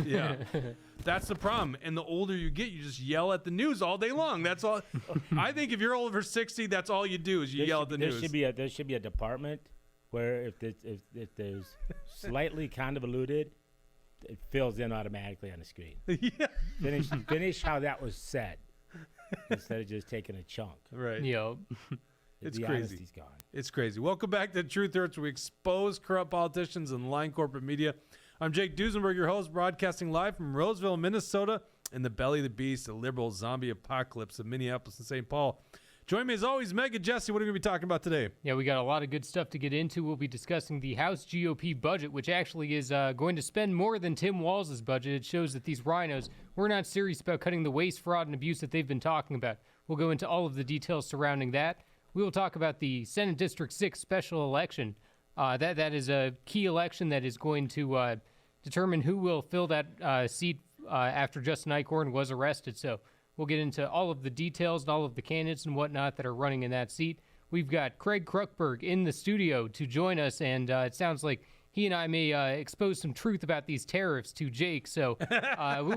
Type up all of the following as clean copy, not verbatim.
Yeah. That's the problem. And the older you get, you just yell at the news all day long. That's all. I think if you're over 60, that's all you do is you yell at the news. There should be a department where if there's slightly convoluted, it fills in automatically on the screen. Yeah. Finish how that was said instead of just taking a chunk. Right. Yep. It's the crazy. honesty's gone. It's crazy. Welcome back to Truth Hurts, where we expose corrupt politicians and lying corporate media. I'm Jake Duesenberg, your host, broadcasting live from Roseville, Minnesota, in the belly of the beast, the liberal zombie apocalypse of Minneapolis and St. Paul. Join me as always, MAGA Jesse. What are we going to be talking about today? Yeah, we got a lot of good stuff to get into. We'll be discussing the House GOP budget, which actually is going to spend more than Tim Walz's budget. It shows that these rhinos were not serious about cutting the waste, fraud, and abuse that they've been talking about. We'll go into all of the details surrounding that. We will talk about the Senate District 6 special election. That is a key election that is going to determine who will fill that seat after Justin Eichhorn was arrested. So we'll get into all of the details and all of the candidates and whatnot that are running in that seat. We've got Craig Kruckeberg in the studio to join us, and it sounds like he and I may expose some truth about these tariffs to Jake. So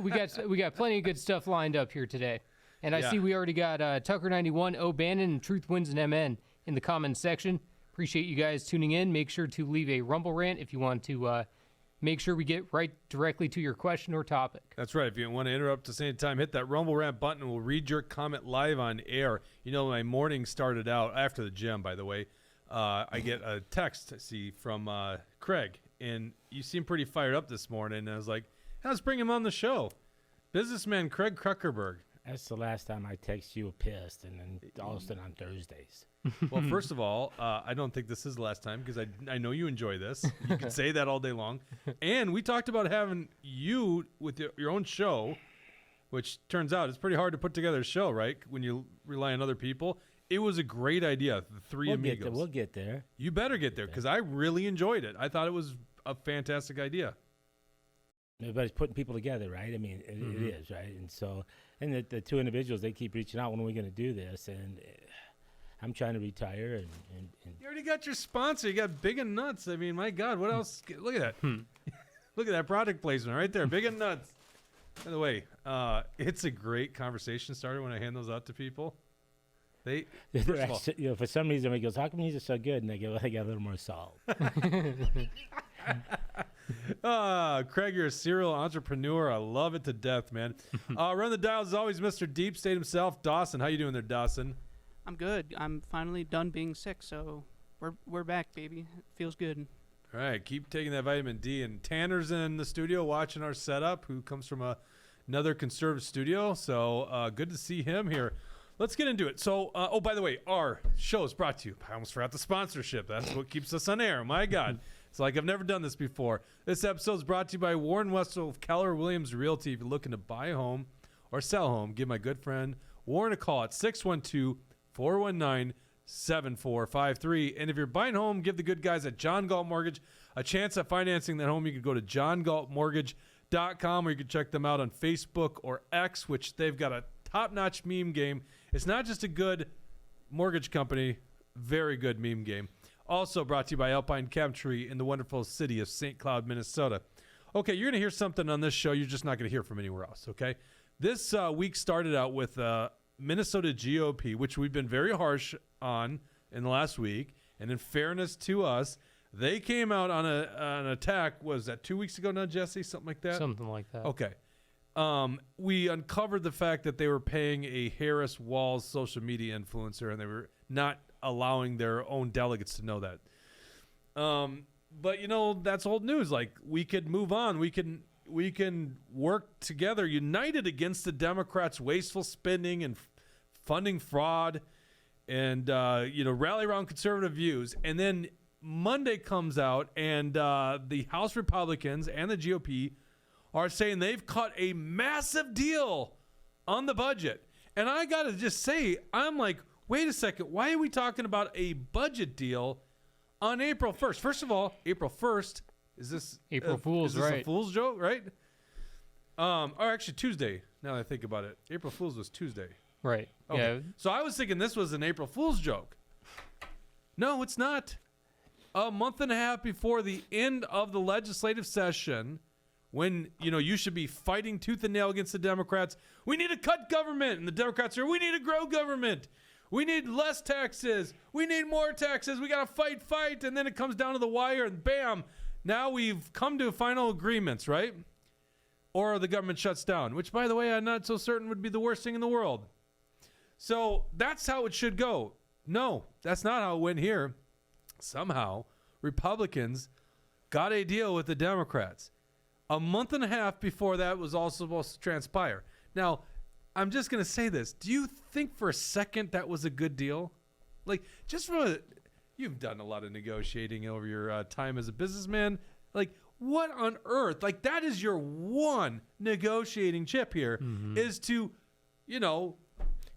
we got plenty of good stuff lined up here today. And I see we already got Tucker91, O'Bannon, and Truth Wins and MN in the comments section. Appreciate you guys tuning in. Make sure to leave a Rumble rant if you want to make sure we get right directly to your question or topic. That's right. If you want to interrupt us anytime, hit that Rumble rant button and we'll read your comment live on air. You know, my morning started out after the gym, by the way. I get a text, from Craig, and you seem pretty fired up this morning. And I was like, let's bring him on the show. Businessman Craig Kruckeberg. That's the last time I text you pissed, and then all of a sudden on Thursdays. Well, first of all, I don't think this is the last time because I know you enjoy this. You can say that all day long. And we talked about having you with your own show, which turns out it's pretty hard to put together a show, right? When you rely on other people. It was a great idea, the three amigos. We'll get there. You better get there because I really enjoyed it. I thought it was a fantastic idea. Everybody's putting people together, right? I mean, it is, right? And so, and the two individuals, they keep reaching out, when are we going to do this? And I'm trying to retire. And you already got your sponsor. You got Big and Nuts. I mean, my God, what else? Look at that. Look at that product placement right there. Big and Nuts. By the way, it's a great conversation starter when I hand those out to people. For some reason, he goes, how come these are so good? And they go, well, they got a little more salt. Craig, you're a serial entrepreneur. I love it to death, man. Run the dials as always, Mr. Deep State himself, Dawson. How you doing there, Dawson? I'm good. I'm finally done being sick, so we're back, baby. It feels good. All right, keep taking that vitamin D. And Tanner's in the studio watching our setup, who comes from another conservative studio. So good to see him here. Let's get into it. So, by the way, our show is brought to you. I almost forgot the sponsorship. That's what keeps us on air. My God. It's like I've never done this before. This episode is brought to you by Warren Westall of Keller Williams Realty. If you're looking to buy a home or sell a home, give my good friend Warren a call at 612-419-7453. And if you're buying a home, give the good guys at John Galt Mortgage a chance at financing that home. You can go to johngaltmortgage.com, or you can check them out on Facebook or X, which they've got a top-notch meme game. It's not just a good mortgage company, very good meme game. Also brought to you by Alpine Cabtree in the wonderful city of St. Cloud, Minnesota. Okay, you're going to hear something on this show you're just not going to hear from anywhere else, okay? This week started out with Minnesota GOP, which we've been very harsh on in the last week. And in fairness to us, they came out on an attack, was that 2 weeks ago now, Jesse? Something like that? Something like that. Okay. We uncovered the fact that they were paying a Harris Walz social media influencer, and they were not allowing their own delegates to know that. But, you know, that's old news. Like, we could move on. We can work together, united against the Democrats' wasteful spending and funding fraud and, rally around conservative views. And then Monday comes out, and the House Republicans and the GOP are saying they've cut a massive deal on the budget. And I got to just say, I'm like, wait a second. Why are we talking about a budget deal on April 1st? First of all, April 1st, is this April Fool's, is this right? a Fool's joke, right? Or actually Tuesday, now that I think about it. April Fool's was Tuesday. Right. Okay. Yeah. So I was thinking this was an April Fool's joke. No, it's not. A month and a half before the end of the legislative session, when, you should be fighting tooth and nail against the Democrats. We need to cut government. And the Democrats are, we need to grow government. We need less taxes. We need more taxes. We got to fight. And then it comes down to the wire and bam, now we've come to final agreements, right? Or the government shuts down, which, by the way, I'm not so certain would be the worst thing in the world. So that's how it should go. No, that's not how it went here. Somehow, Republicans got a deal with the Democrats a month and a half before that was all supposed to transpire. Now, I'm just going to say this. Do you think for a second that was a good deal? Like, just from you've done a lot of negotiating over your time as a businessman. Like, what on earth? Like, that is your one negotiating chip here, is to,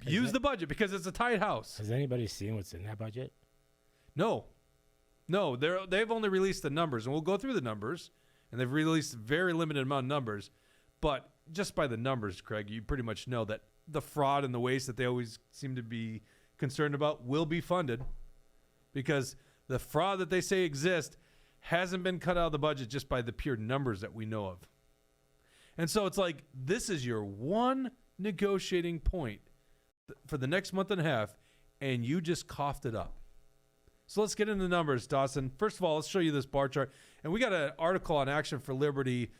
use the budget because it's a tight house. Has anybody seen what's in that budget? No, they've only released the numbers, and we'll go through the numbers, and they've released a very limited amount of numbers. But just by the numbers, Craig, you pretty much know that the fraud and the waste that they always seem to be concerned about will be funded, because the fraud that they say exists hasn't been cut out of the budget just by the pure numbers that we know of. And so it's like, this is your one negotiating point for the next month and a half, and you just coughed it up. So let's get into the numbers, Dawson. First of all, let's show you this bar chart. And we got an article on Action for Liberty.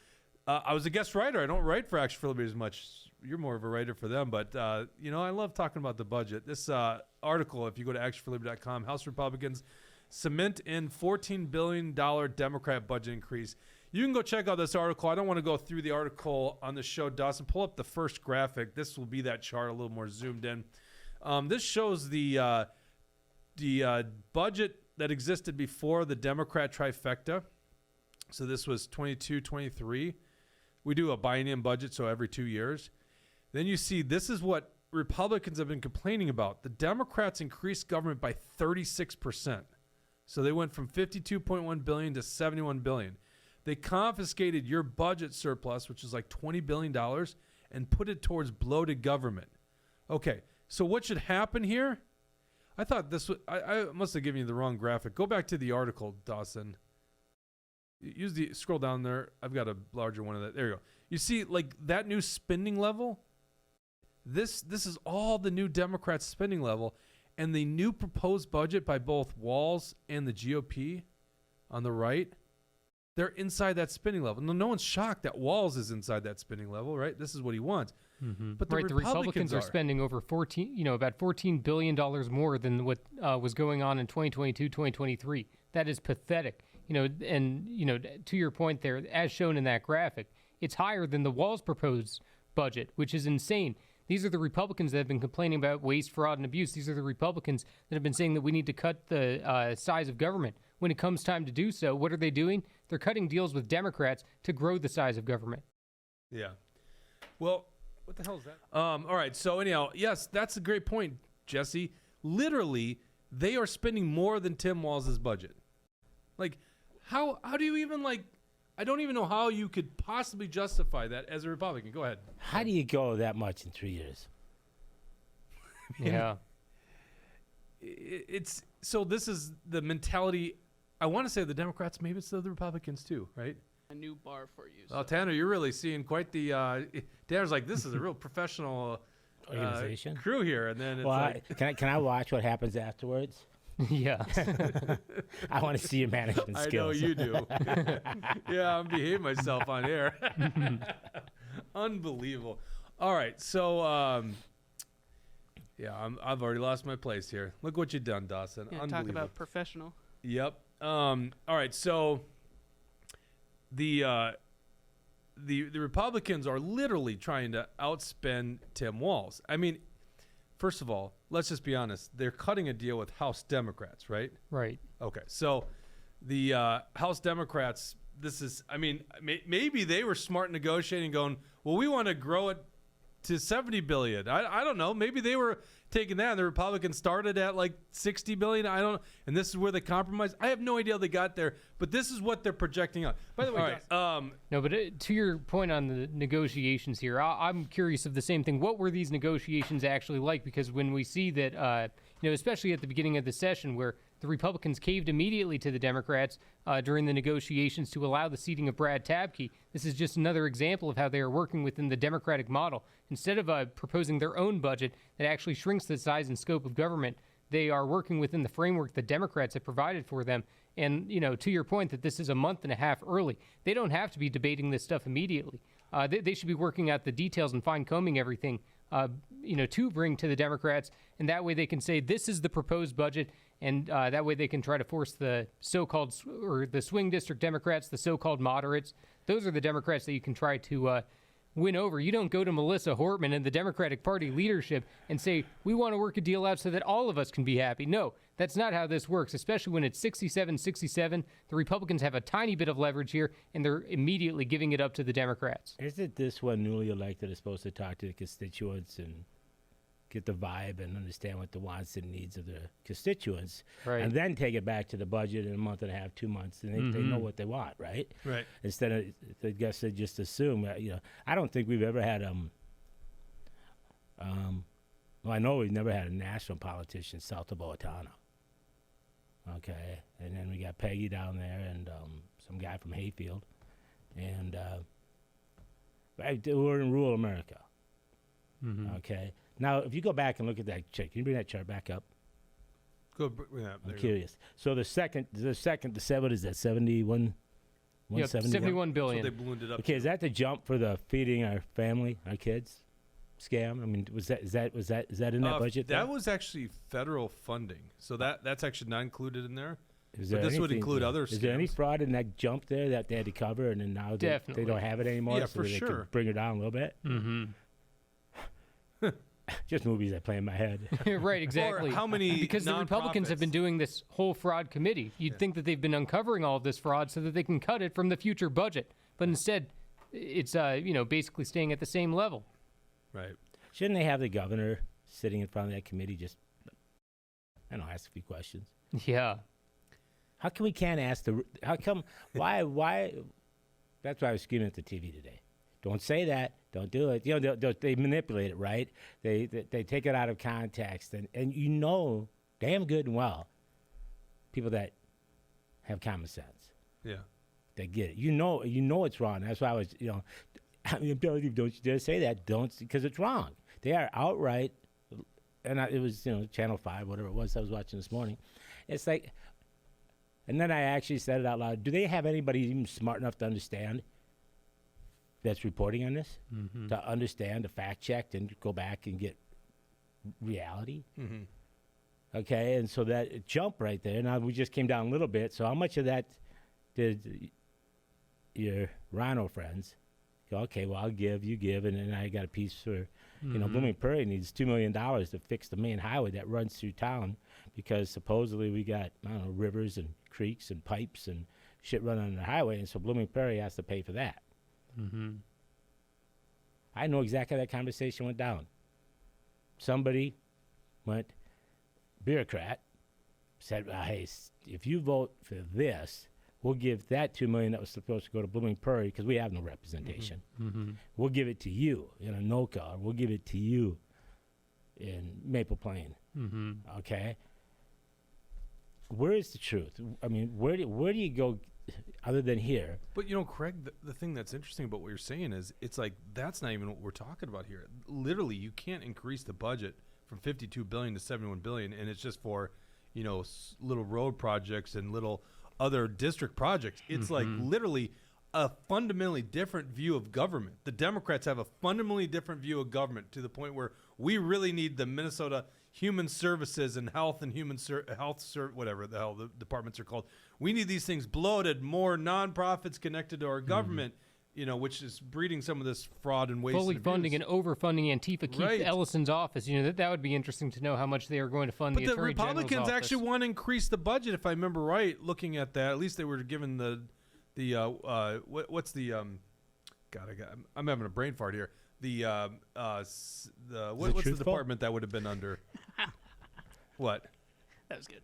I was a guest writer. I don't write for Action for Liberty as much. You're more of a writer for them. But, I love talking about the budget. This article, if you go to actionforliberty.com, House Republicans cement in $14 billion Democrat budget increase. You can go check out this article. I don't want to go through the article on the show. Dawson, pull up the first graphic. This will be that chart a little more zoomed in. This shows the budget that existed before the Democrat trifecta. So this was 22-23. We do a biennium budget, so every 2 years. Then you see this is what Republicans have been complaining about. The Democrats increased government by 36%. So they went from $52.1 billion to $71 billion. They confiscated your budget surplus, which is like $20 billion, and put it towards bloated government. Okay, so what should happen here? I thought this was, I must have given you the wrong graphic. Go back to the article, Dawson. Scroll down there. I've got a larger one of that. There you go. You see, like, that new spending level? This is all the new Democrat spending level. And the new proposed budget by both Walz and the GOP on the right, they're inside that spending level. No one's shocked that Walz is inside that spending level, right? This is what he wants. But the Republicans are spending over about $14 billion more than what was going on in 2022, 2023. That is pathetic. To your point there, as shown in that graphic, it's higher than the Walz proposed budget, which is insane. These are the Republicans that have been complaining about waste, fraud, and abuse. These are the Republicans that have been saying that we need to cut the size of government. When it comes time to do so, what are they doing? They're cutting deals with Democrats to grow the size of government. Yeah. Well, what the hell is that? All right. So anyhow, yes, that's a great point, Jesse. Literally, they are spending more than Tim Walz's budget. Like, how do you even, like, I don't even know how you could possibly justify that as a Republican. Go ahead. How do you go that much in 3 years? Yeah. It's so this is the mentality. I want to say the Democrats, maybe it's the Republicans too, right? A new bar for you. Well, Tanner, you're really seeing quite the. Tanner's like, this is a real professional organization crew here, and then it's well, like, can I watch what happens afterwards? Yeah. I want to see your management skills. I know you do. Yeah, I'm behaving myself on air. Unbelievable. All right, so I've already lost my place here. Look what you've done, Dawson. Yeah, Unbelievable. talk about professional. Yep. All right, so the Republicans are literally trying to outspend Tim Walz. I mean, first of all, let's just be honest. They're cutting a deal with House Democrats, right? Right. Okay. So the House Democrats, maybe they were smart negotiating, going, well, we want to grow it to $70 billion. I don't know. Maybe they were taking that, and the Republicans started at like $60 billion. I don't know. And this is where they compromised. I have no idea how they got there, but this is what they're projecting out. By the way, no, but to your point on the negotiations here, I'm curious of the same thing. What were these negotiations actually like? Because when we see that, especially at the beginning of the session where the Republicans caved immediately to the Democrats during the negotiations to allow the seating of Brad Tabke. This is just another example of how they are working within the Democratic model. Instead of proposing their own budget that actually shrinks the size and scope of government, they are working within the framework the Democrats have provided for them. And, to your point that this is a month and a half early, they don't have to be debating this stuff immediately. They should be working out the details and fine-combing everything, to bring to the Democrats. And that way they can say, this is the proposed budget. And that way they can try to force the so-called, or the swing district Democrats, the so-called moderates. Those are the Democrats that you can try to win over. You don't go to Melissa Hortman and the Democratic Party leadership and say, we want to work a deal out so that all of us can be happy. No, that's not how this works, especially when it's 67-67. The Republicans have a tiny bit of leverage here, and they're immediately giving it up to the Democrats. Isn't this when newly elected is supposed to talk to the constituents and get the vibe and understand what the wants and needs of the constituents, Right. and then take it back to the budget in a month and a half, 2 months, and they know what they want, right? Right. Instead of, I guess they just assume, I don't think we've ever had, well, I know we've never had a national politician south of Owatonna. Okay, and then we got Peggy down there and some guy from Hayfield, and we're in rural America. Okay, now if you go back and look at that chart, can you bring that chart back up? I'm curious. So the second, what is that, 71? Yep, 71 billion. So they ballooned it up. Okay, is that the jump for the feeding our family, our kids scam? I mean, is that in that budget? That was actually federal funding, so that's actually not included in there. Is But there this would anything- include other Is there any scams. fraud in that jump there that they had to cover, and then now they Definitely. don't have it anymore? Yeah, so for they sure. can bring it down a little bit. Just movies that play in my head. Right, exactly. Or how many because the Republicans have been nonprofits- doing this whole fraud committee. You'd think that they've been uncovering all of this fraud so that they can cut it from the future budget. But instead, it's basically staying at the same level. Right. Shouldn't they have the governor sitting in front of that committee just, ask a few questions? Yeah. How come we can't ask how come, why, that's why I was screaming at the TV today. Don't say that. Don't do it. They manipulate it, right? They take it out of context. And damn good and well, people that have common sense. Yeah. They get it. You know it's wrong. That's why I was, don't you dare say that. Don't, because it's wrong. They are outright, and it was, Channel 5, whatever it was I was watching this morning. It's like, and then I actually said it out loud. Do they have anybody even smart enough to understand that's reporting on this? To understand, to fact check, and go back and get reality? Okay, and so that jump right there, now we just came down a little bit, so how much of that did your Rhino friends go, okay, well, I'll give, you give, and then I got a piece for, Blooming Prairie needs $2 million to fix the main highway that runs through town because supposedly we got, rivers and creeks and pipes and shit running on the highway, and so Blooming Prairie has to pay for that. I know exactly how that conversation went down. Somebody bureaucrat, said, hey, if you vote for this, we'll give that $2 million that was supposed to go to Blooming Prairie because we have no representation. We'll give it to you in Anoka, or we'll give it to you in Maple Plain. Okay? Where is the truth? I mean, where do you go other than here? But Craig, the thing that's interesting about what you're saying is it's like that's not even what we're talking about here. Literally, you can't increase the budget from 52 billion to 71 billion, and it's just for little road projects and little other district projects. It's like literally a fundamentally different view of government. The Democrats have a fundamentally different view of government to the point where we really need the Minnesota Human Services and Health and whatever the hell the departments are called. We need these things bloated, more nonprofits connected to our government, which is breeding some of this fraud and waste. Fully and funding abuse. and overfunding Antifa Keith Right. Ellison's office. that would be interesting to know how much they are going to fund But the the Attorney General's Republicans office. actually want to increase the budget, if I remember right. Looking at that, at least they were given what's the I'm having a brain fart here. What's the truthful? department that would have been under? What? That was good.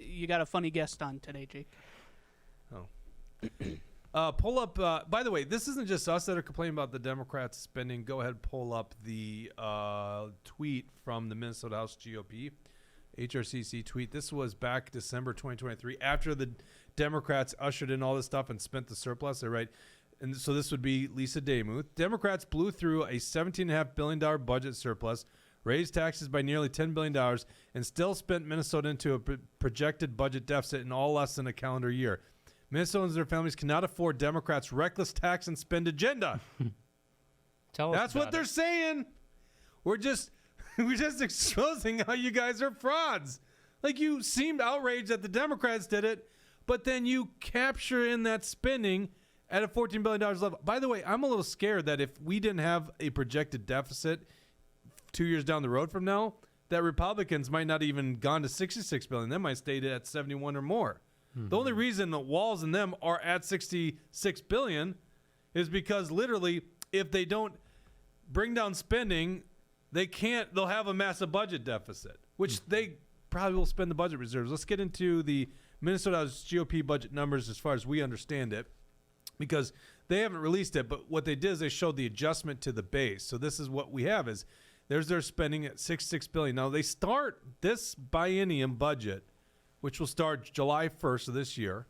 You got a funny guest on today, Jake. Pull up. By the way, this isn't just us that are complaining about the Democrats spending. Go ahead, pull up the tweet from the Minnesota House GOP, HRCC tweet. This was back December 2023 after the Democrats ushered in all this stuff and spent the surplus. They write, and so this would be Lisa Demuth. Democrats blew through a $17.5 billion budget surplus, raised taxes by nearly $10 billion, and still spent Minnesota into a projected budget deficit in all less than a calendar year. Minnesotans and their families cannot afford Democrats' reckless tax and spend agenda. Tell us That's about what they're it. saying. We're just exposing how you guys are frauds. Like, you seemed outraged that the Democrats did it, but then you capture in that spending at a $14 billion level. By the way, I'm a little scared that if we didn't have a projected deficit 2 years down the road from now, that Republicans might not even gone to $66 billion. They might stay at 71 or more. The only reason that Walz and them are at $66 billion is because literally, if they don't bring down spending, they'll have a massive budget deficit, which they probably will spend the budget reserves. Let's get into the Minnesota's GOP budget numbers as far as we understand it, because they haven't released it, but what they did is they showed the adjustment to the base. So this is what we have is there's their spending at $66 billion. Now they start this biennium budget, which will start July 1st of this year.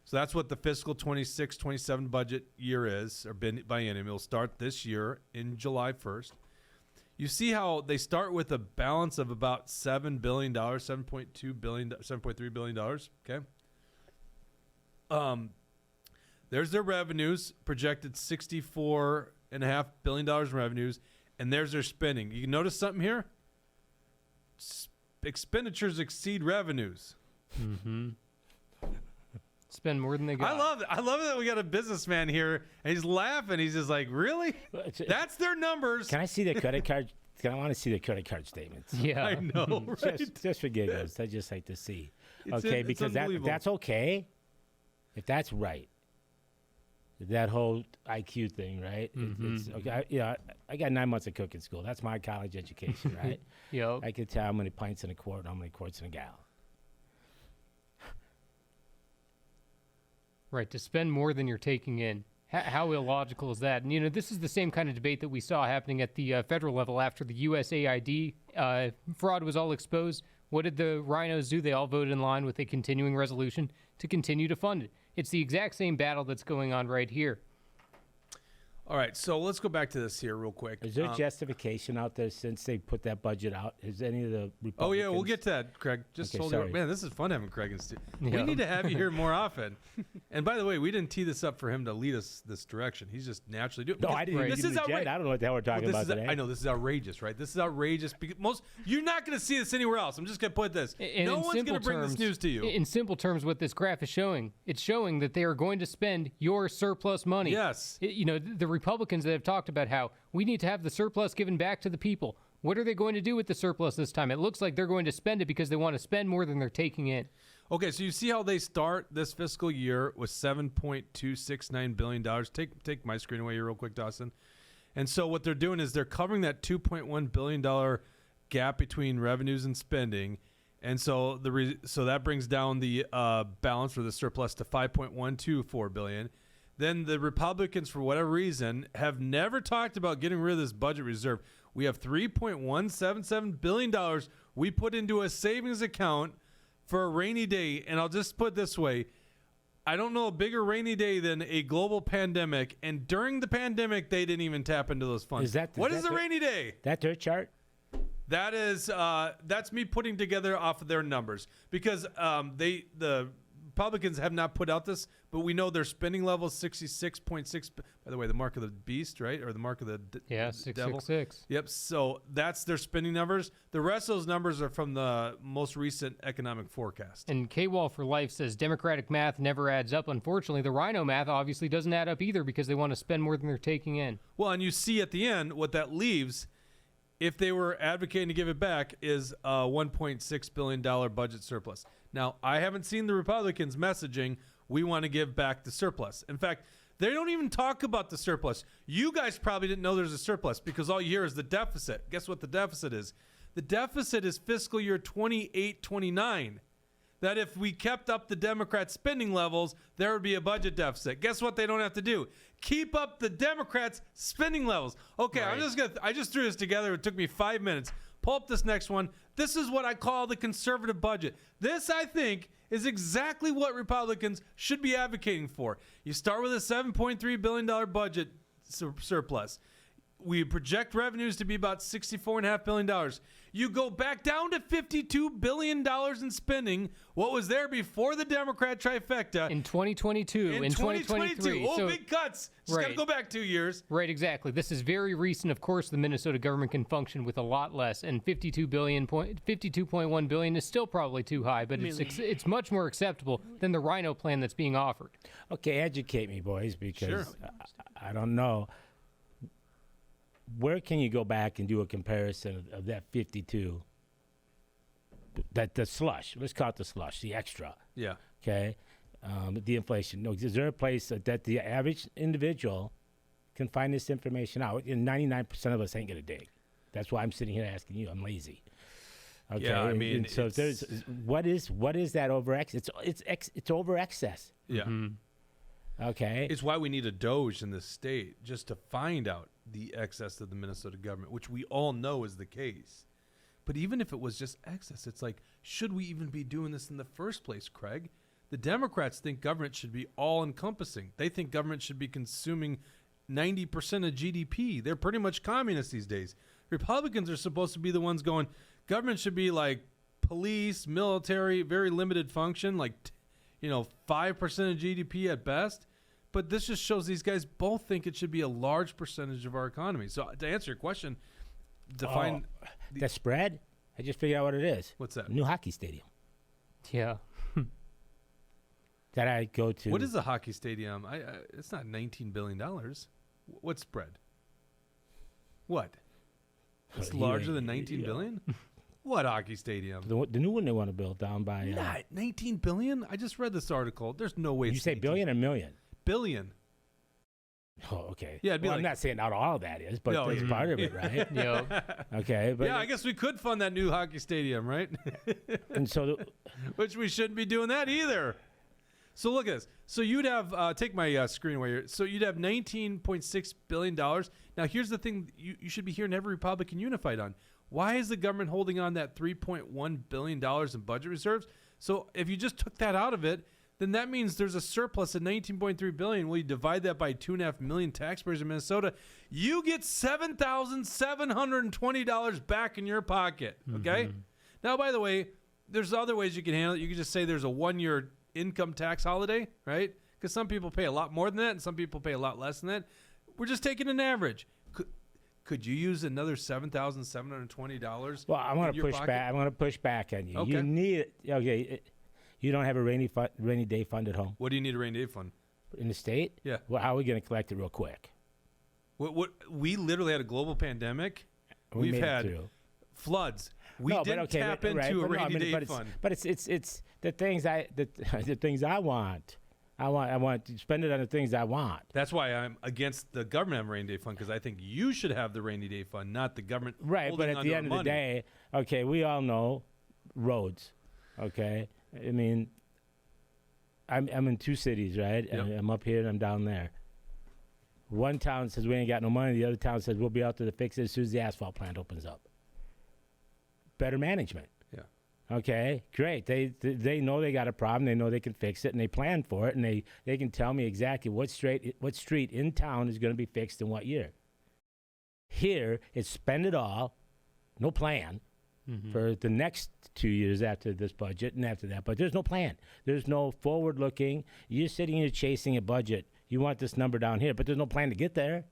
So that's what the fiscal 26-27 budget year is, or biennium. It'll start this year in July 1st. You see how they start with a balance of about $7 billion, $7.2 billion, $7.3 billion, okay? There's their revenues, projected $64.5 billion in revenues, and there's their spending. You can notice something here? Expenditures exceed revenues. Mm-hmm. Spend more than they got. I love it that we got a businessman here, and he's laughing. He's just like, really? That's their numbers. Can I see the credit card? I want to see the credit card statements. Yeah. I know, right? Just for giggles. I just like to see. It's Because unbelievable. that's okay. If that's right. That whole IQ thing, right? It's okay. I got 9 months of cooking school. That's my college education, right? Yep. I can tell how many pints in a quart, how many quarts in a gallon. Right, to spend more than you're taking in. How illogical is that? And, this is the same kind of debate that we saw happening at the federal level after the USAID fraud was all exposed. What did the rhinos do? They all voted in line with a continuing resolution to continue to fund it. It's the exact same battle that's going on right here. All right, so let's go back to this here real quick. Is there justification out there since they put that budget out? Is any of the Republicans? Oh, yeah, we'll get to that, Craig. Just Okay, hold sorry. it. Man, this is fun having Craig in studio. Yeah. We need to have you here more often. And by the way, we didn't tee this up for him to lead us this direction. He's just naturally doing it. No, I didn't. This Even is the agenda. outrageous. I don't know what the hell we're talking about today. I know this is outrageous, right? This is outrageous because you're not going to see this anywhere else. I'm just going to put this. And No in one's simple going to bring this terms- news to you. In simple terms, what this graph is showing, it's showing that they are going to spend your surplus money. Yes. The Republicans that have talked about how we need to have the surplus given back to the people. What are they going to do with the surplus this time? It looks like they're going to spend it because they want to spend more than they're taking in. Okay, so you see how they start this fiscal year with $7.269 billion. Take my screen away here real quick, Dawson. And so what they're doing is they're covering that $2.1 billion gap between revenues and spending. And so so that brings down the balance for the surplus to $5.124 billion. Then the Republicans, for whatever reason, have never talked about getting rid of this budget reserve. We have $3.177 billion we put into a savings account for a rainy day. And I'll just put it this way. I don't know a bigger rainy day than a global pandemic. And during the pandemic, they didn't even tap into those funds. What is a rainy day? That their chart? That is that's me putting together off of their numbers because the Republicans have not put out this, but we know their spending level is 66.6. By the way, the mark of the beast, right, or the mark of the devil. 666. Yep. So that's their spending numbers. The rest of those numbers are from the most recent economic forecast. And K-Wall for Life says Democratic math never adds up. Unfortunately, the rhino math obviously doesn't add up either because they want to spend more than they're taking in. Well, and you see at the end what that leaves. If they were advocating to give it back, is a $1.6 billion budget surplus. Now, I haven't seen the Republicans messaging, we want to give back the surplus. In fact, they don't even talk about the surplus. You guys probably didn't know there's a surplus because all you hear is the deficit. Guess what the deficit is? The deficit is fiscal year 28-29. That if we kept up the Democrat spending levels, there would be a budget deficit. Guess what they don't have to do? Keep up the Democrats' spending levels. Okay, Right. I just threw this together. It took me 5 minutes. Pull up this next one. This is what I call the conservative budget. This, I think, is exactly what Republicans should be advocating for. You start with a $7.3 billion budget surplus. We project revenues to be about $64.5 billion. You go back down to $52 billion in spending. What was there before the Democrat trifecta? In 2022, in 2023. Oh, So- big cuts. Just got to Right. go back 2 years. Right, exactly. This is very recent. Of course, the Minnesota government can function with a lot less, and 52.1 billion is still probably too high, but it's much more acceptable than the Rhino plan that's being offered. Okay, educate me, boys, because Sure. I don't know. Where can you go back and do a comparison of that 52? The slush. Let's call it the slush, the extra. Yeah. Okay, the inflation. No, is there a place that the average individual can find this information out? And 99% of us ain't gonna dig. That's why I'm sitting here asking you. I'm lazy. Okay. Yeah, I mean, and so there's what is that over excess? It's over excess. Yeah. Okay. It's why we need a Doge in this state, just to find out the excess of the Minnesota government, which we all know is the case. But even if it was just excess, it's like, should we even be doing this in the first place, Craig? The Democrats think government should be all-encompassing. They think government should be consuming 90% of GDP. They're pretty much communists these days. Republicans are supposed to be the ones going, government should be like police, military, very limited function, like 5% of GDP at best. But this just shows these guys both think it should be a large percentage of our economy. So to answer your question, define the spread. I just figured out what it is. What's that? New hockey stadium Yeah. that I go to. What is a hockey stadium? It's not $19 billion. What spread? What? It's You larger ain't- than $19 billion? What hockey stadium? the new one they want to build down by? Not $19 billion? I just read this article. There's no way. You it's say 18 billion or million? billion. Oh, okay. Yeah, it'd be well, like- I'm not saying not all that is, but No, that's yeah. part of it, right? Yeah. Okay, but Yeah, I guess we could fund that new hockey stadium, right? and so Which we shouldn't be doing that either. So look at this. So you'd have, take my screen away here. So you'd have $19.6 billion. Now here's the thing you should be hearing every Republican unified on. Why is the government holding on that $3.1 billion in budget reserves? So if you just took that out of it, then that means there's a surplus of $19.3 billion. Well, you divide that by 2.5 million taxpayers in Minnesota, you get $7,720 back in your pocket. Okay? Now, by the way, there's other ways you can handle it. You can just say there's a 1-year income tax holiday, right? Because some people pay a lot more than that and some people pay a lot less than that. We're just taking an average. Could you use another $7,720? well, I want to push back. I want to push back on you. Okay. You need you don't have a rainy day fund at home What do you need a rainy day fund? in the state? Yeah. Well, how are we going to collect it real quick? What we literally had a global pandemic. We We've made it had through. floods. We No, but didn't okay, tap but- into right, a but no, rainy I mean, day but fund. But it's the things the things I want. I want to spend it on the things I want. That's why I'm against the government having a rainy day fund, because I think you should have the rainy day fund, not the government. Right, but holding at onto the our end of money. the day, okay, we all know roads. Okay, I mean, I'm in two cities, right? Yep. I'm up here and I'm down there. One town says we ain't got no money. The other town says we'll be out there to fix it as soon as the asphalt plant opens up. Better management. Yeah. Okay, great. They know they got a problem. They know they can fix it, and they plan for it, and they can tell me exactly what street in town is going to be fixed in what year. Here, it's spend it all, no plan for the next 2 years after this budget and after that. But there's no plan. There's no forward-looking. You're sitting here chasing a budget. You want this number down here, but there's no plan to get there.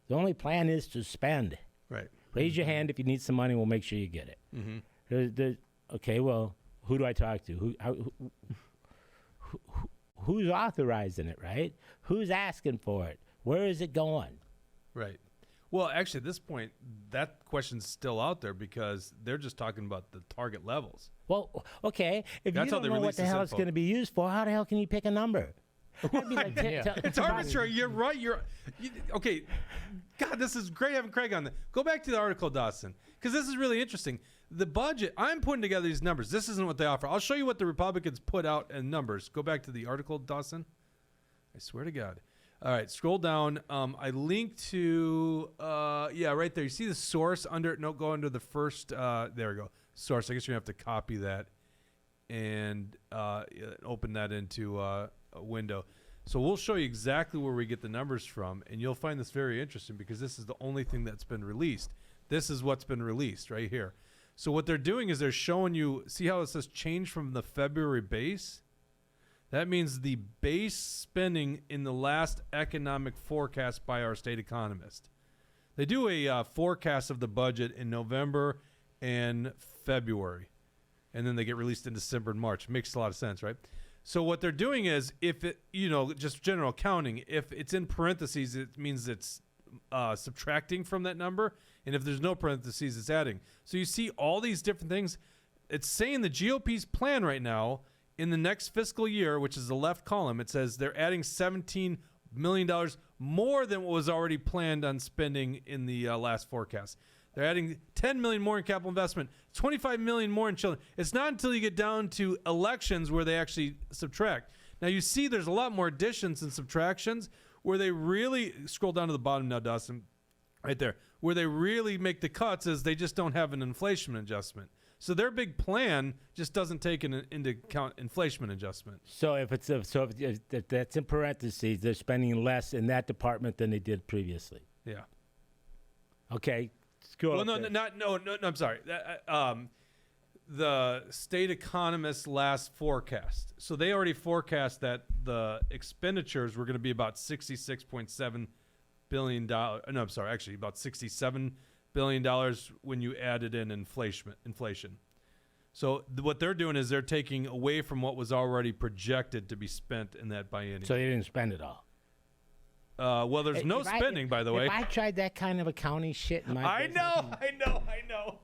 The only plan is to spend. Right. Raise your hand if you need some money. We'll make sure you get it. Okay, well, who do I talk to? Who's authorizing it, right? Who's asking for it? Where is it going? Right. Well, actually, at this point, that question's still out there because they're just talking about the target levels. Well, okay, if That's how you they don't know what release the this hell it's info. going to be used for, how the hell can you pick a number? That'd be like It's arbitrary. You're right. Okay. God, this is great having Craig on that. Go back to the article, Dawson, because this is really interesting. The budget, I'm putting together these numbers. This isn't what they offer. I'll show you what the Republicans put out in numbers. Go back to the article, Dawson. I swear to God. All right, scroll down. I linked to right there. You see the source under? No, go under the first. There we go. Source. I guess you're gonna have to copy that and open that into a window. So we'll show you exactly where we get the numbers from, and you'll find this very interesting because this is the only thing that's been released. This is what's been released right here. So what they're doing is they're showing you. See how it says change from the February base? That means the base spending in the last economic forecast by our state economist. They do a forecast of the budget in November and February, and then they get released in December and March. Makes a lot of sense, right? So what they're doing is, if it, just general accounting, if it's in parentheses, it means it's subtracting from that number, and if there's no parentheses, it's adding. So you see all these different things. It's saying the GOP's plan right now, in the next fiscal year, which is the left column, it says they're adding $17 million more than what was already planned on spending in the last forecast. They're adding $10 million more in capital investment, $25 million more in children. It's not until you get down to elections where they actually subtract. Now you see there's a lot more additions and subtractions where they really, scroll down to the bottom now, Dustin, right there, where they really make the cuts is they just don't have an inflation adjustment. So their big plan just doesn't take into account inflation adjustment. So if that's in parentheses, they're spending less in that department than they did previously. Yeah. Okay. Well, no, I'm sorry. The state economist's last forecast. So they already forecast that the expenditures were going to be about $66.7 billion. No, I'm sorry. Actually, about $67 billion when you added in inflation. So what they're doing is they're taking away from what was already projected to be spent in that biennium. So they didn't spend it all. Well, there's no spending, by the way. If I tried that kind of accounting shit in my I business, know.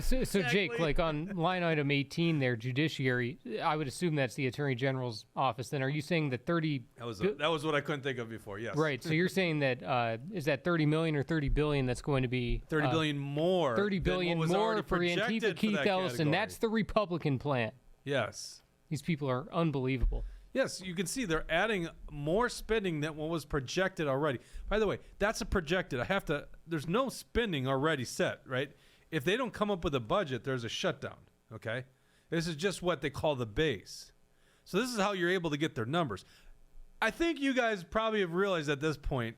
So Exactly. Jake, like on line item 18 there, judiciary, I would assume that's the attorney general's office. Then are you saying that 30? That was what I couldn't think of before. Yes. Right. So you're saying that is that 30 million or 30 billion that's going to be 30 billion more. 30 billion more for Antifa Keith Ellison. Category. That's the Republican plan. Yes. These people are unbelievable. Yes, you can see they're adding more spending than what was projected already. By the way, that's a projected. There's no spending already set, right? If they don't come up with a budget, there's a shutdown, okay? This is just what they call the base. So this is how you're able to get their numbers. I think you guys probably have realized at this point,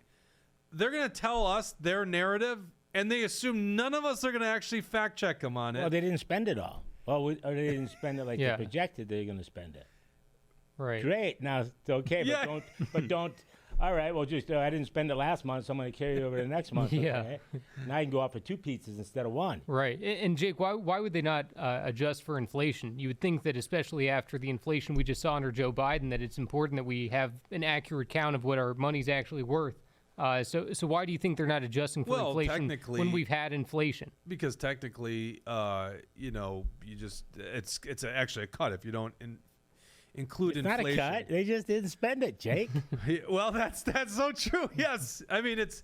they're going to tell us their narrative, and they assume none of us are going to actually fact check them on it. Well, they didn't spend it all. Or they didn't spend it like they projected they're going to spend it. Right. Great. Now, it's okay, Yeah. but don't. All right. Well, just I didn't spend it last month, so I'm going to carry it over to the next month. Yeah. Okay? Now I can go out for 2 pizzas instead of 1. Right. And Jake, why would they not adjust for inflation? You would think that especially after the inflation we just saw under Joe Biden, that it's important that we have an accurate count of what our money's actually worth. So why do you think they're not adjusting for inflation when we've had inflation? Because technically, it's actually a cut if you don't include It's inflation. not a cut. They just didn't spend it, Jake. Well, that's so true. Yes, I mean that's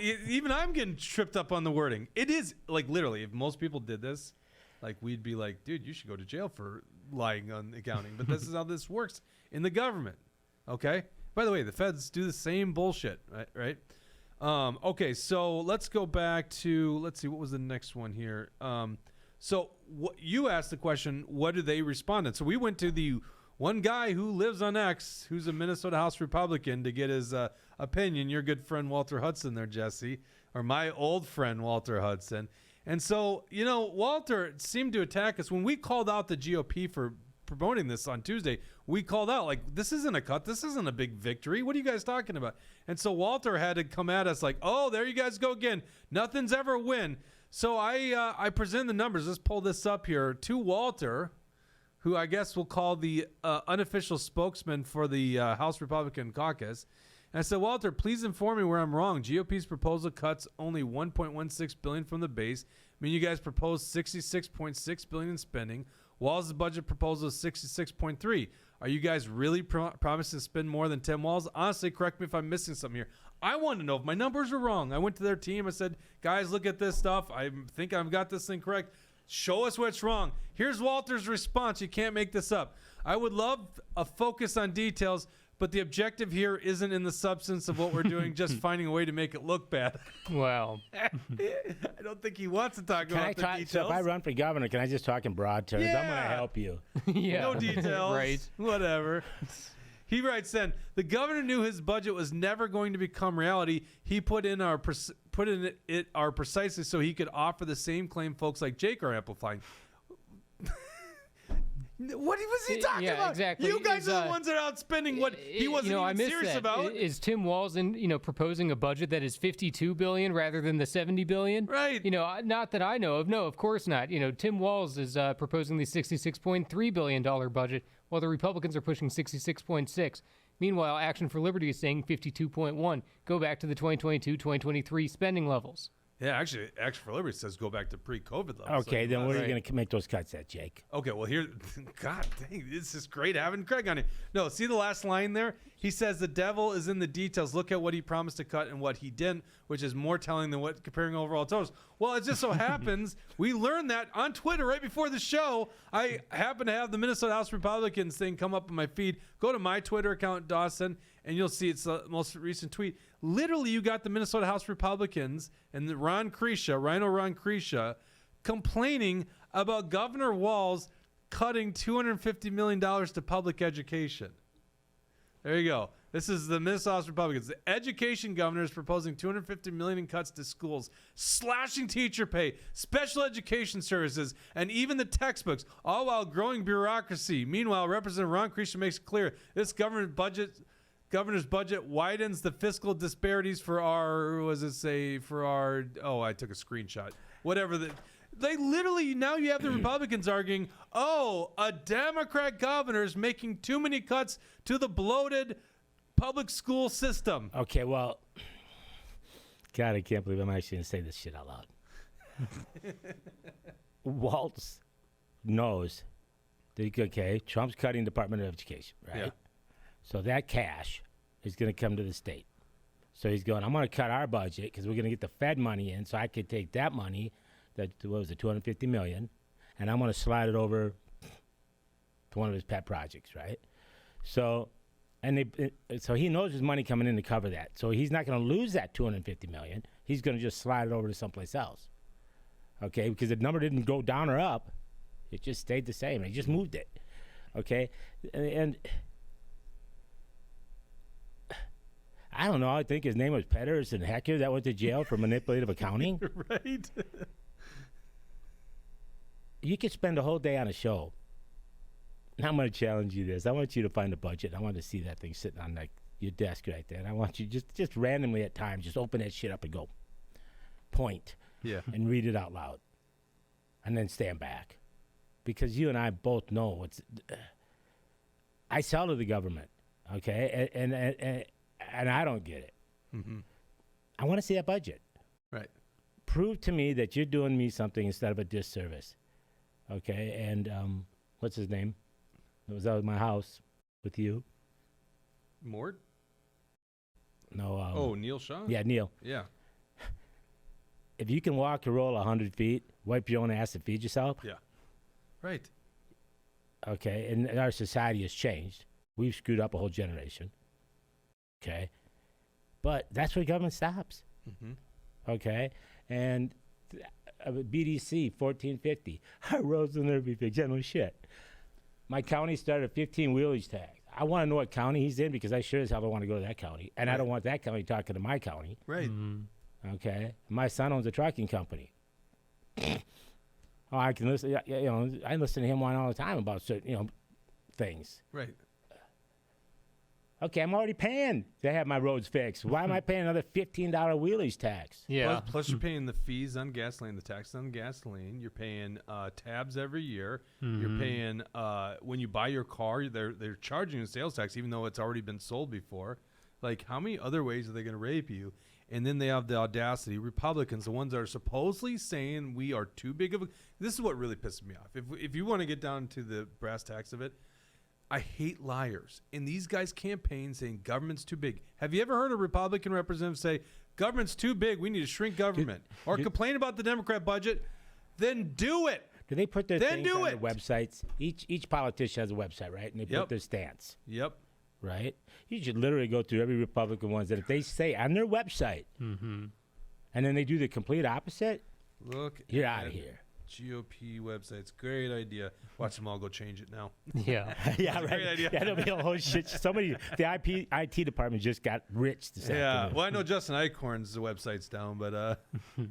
even I'm getting tripped up on the wording. It is like literally, if most people did this, like we'd be like, dude, you should go to jail for lying on accounting. But this is how this works in the government. Okay. By the way, the feds do the same bullshit, right? Okay, so let's go back to let's see what was the next one here. So you asked the question, what do they respond to? So we went to the one guy who lives on X, who's a Minnesota House Republican, to get his opinion. Your good friend Walter Hudson there, Jesse, or my old friend Walter Hudson. And so, Walter seemed to attack us when we called out the GOP for promoting this on Tuesday. We called out like, this isn't a cut. This isn't a big victory. What are you guys talking about? And so Walter had to come at us like, oh, there you guys go again. Nothing's ever a win. So I present the numbers. Let's pull this up here to Walter, who I guess we'll call the unofficial spokesman for the House Republican caucus. And I said, Walter, please inform me where I'm wrong. GOP's proposal cuts only $1.16 billion from the base. I mean, you guys proposed $66.6 billion in spending. Walz's budget proposal is $66.3. Are you guys really promising to spend more than Tim Walz? Honestly, correct me if I'm missing something here. I want to know if my numbers are wrong. I went to their team. I said, guys, look at this stuff. I think I've got this thing correct. Show us what's wrong. Here's Walter's response. You can't make this up. I would love a focus on details, but the objective here isn't in the substance of what we're doing, just finding a way to make it look bad. Well, I don't think he wants to talk about the details. So if I run for governor, can I just talk in broad terms? I'm going to Yeah. help you. yeah. No details. Right. Whatever. He writes then, the governor knew his budget was never going to become reality. He put in our precisely so he could offer the same claim folks like Jake are amplifying. What was he talking Yeah, about? exactly. You guys are the ones that are outspending what he wasn't I even missed serious that. about. Is Tim Walz proposing a budget that is $52 billion rather than the $70 billion? Right. Not that I know of. No, of course not. Tim Walz is proposing the $66.3 billion budget, while the Republicans are pushing $66.6. Meanwhile, Action for Liberty is saying 52.1. Go back to the 2022-2023 spending levels. Yeah, actually, Action for Liberty says go back to pre-COVID levels. Okay, Like, then where are you Right. going to make those cuts at, Jake? Okay, well, here, God dang, this is great having Craig on it. No, see the last line there? He says the devil is in the details. Look at what he promised to cut and what he didn't, which is more telling than what comparing overall totals. Well, it just so happens we learned that on Twitter right before the show. I happen to have the Minnesota House Republicans thing come up on my feed. Go to my Twitter account, Dawson, and you'll see it's the most recent tweet. Literally, you got the Minnesota House Republicans and the Ron Kreischa, complaining about Governor Walz cutting $250 million to public education. There you go. This is the Minnesota House Republicans. The education governor is proposing $250 million in cuts to schools, slashing teacher pay, special education services, and even the textbooks, all while growing bureaucracy. Meanwhile, Representative Ron Kreischa makes it clear this governor's budget widens the fiscal disparities for our, I took a screenshot. They literally, now you have the Republicans arguing, a Democrat governor is making too many cuts to the bloated public school system. Okay, well, God, I can't believe I'm actually going to say this shit out loud. Walz knows that, Trump's cutting Department of Education, right? Yeah. So that cash is going to come to the state. So he's going, I'm going to cut our budget because we're going to get the Fed money in, so I could take that money, $250 million, and I'm going to slide it over to one of his pet projects, right? So, so he knows there's money coming in to cover that. So he's not going to lose that $250 million. He's going to just slide it over to someplace else, okay? Because the number didn't go down or up; it just stayed the same. He just moved it, okay? And I don't know. I think his name was Pedersen Hecker that went to jail for manipulative accounting. Right. You could spend a whole day on a show. And I'm going to challenge you this. I want you to find a budget. I want to see that thing sitting on your desk right there. And I want you just randomly at times, just open that shit up and go. Point. Yeah. And read it out loud. And then stand back. Because you and I both know what's... I sell to the government, okay? And I don't get it. Mm-hmm. I want to see that budget. Right. Prove to me that you're doing me something instead of a disservice. Okay, and what's his name? It was out of my house with you. Mort? No. Neil Shaw? Yeah, Neil. Yeah. If you can walk or roll 100 feet, wipe your own ass and feed yourself. Yeah. Right. Okay, and our society has changed. We've screwed up a whole generation. Okay, but that's where government stops. Mm-hmm. Okay, and BDC 1450. Our roads will never be fixed. Yeah, no shit. My county started a 15 wheelage tax. I want to know what county he's in because I sure as hell don't want to go to that county, and I don't want that county talking to my county. Right. Mm-hmm. Okay, my son owns a trucking company. I can listen. I listen to him all the time about certain things. Right. Okay, I'm already paying to have my roads fixed. Why am I paying another $15 wheelage tax? Yeah. Plus you're paying the fees on gasoline, the tax on gasoline. You're paying tabs every year. Mm-hmm. You're paying when you buy your car, they're charging you sales tax even though it's already been sold before. Like, how many other ways are they going to rape you? And then they have the audacity, Republicans, the ones that are supposedly saying we are too big of a... This is what really pisses me off. If you want to get down to the brass tacks of it, I hate liars. And these guys campaign saying government's too big. Have you ever heard a Republican representative say, government's too big, we need to shrink government? Or complain about the Democrat budget? Then do it. Do they put their Then things do on it. their websites? Each politician has a website, right? And they put their stance. Yep. right? You should literally go through every Republican ones that if they say on their website, and then they do the complete opposite, Look, you're out of here. GOP websites, great idea. Watch them all go change it now. Yeah. Yeah, right. great idea. Yeah, it'll be a whole shit. Somebody, the IT department just got rich this Yeah, afternoon. well, I know Justin Eichhorn's website's down, but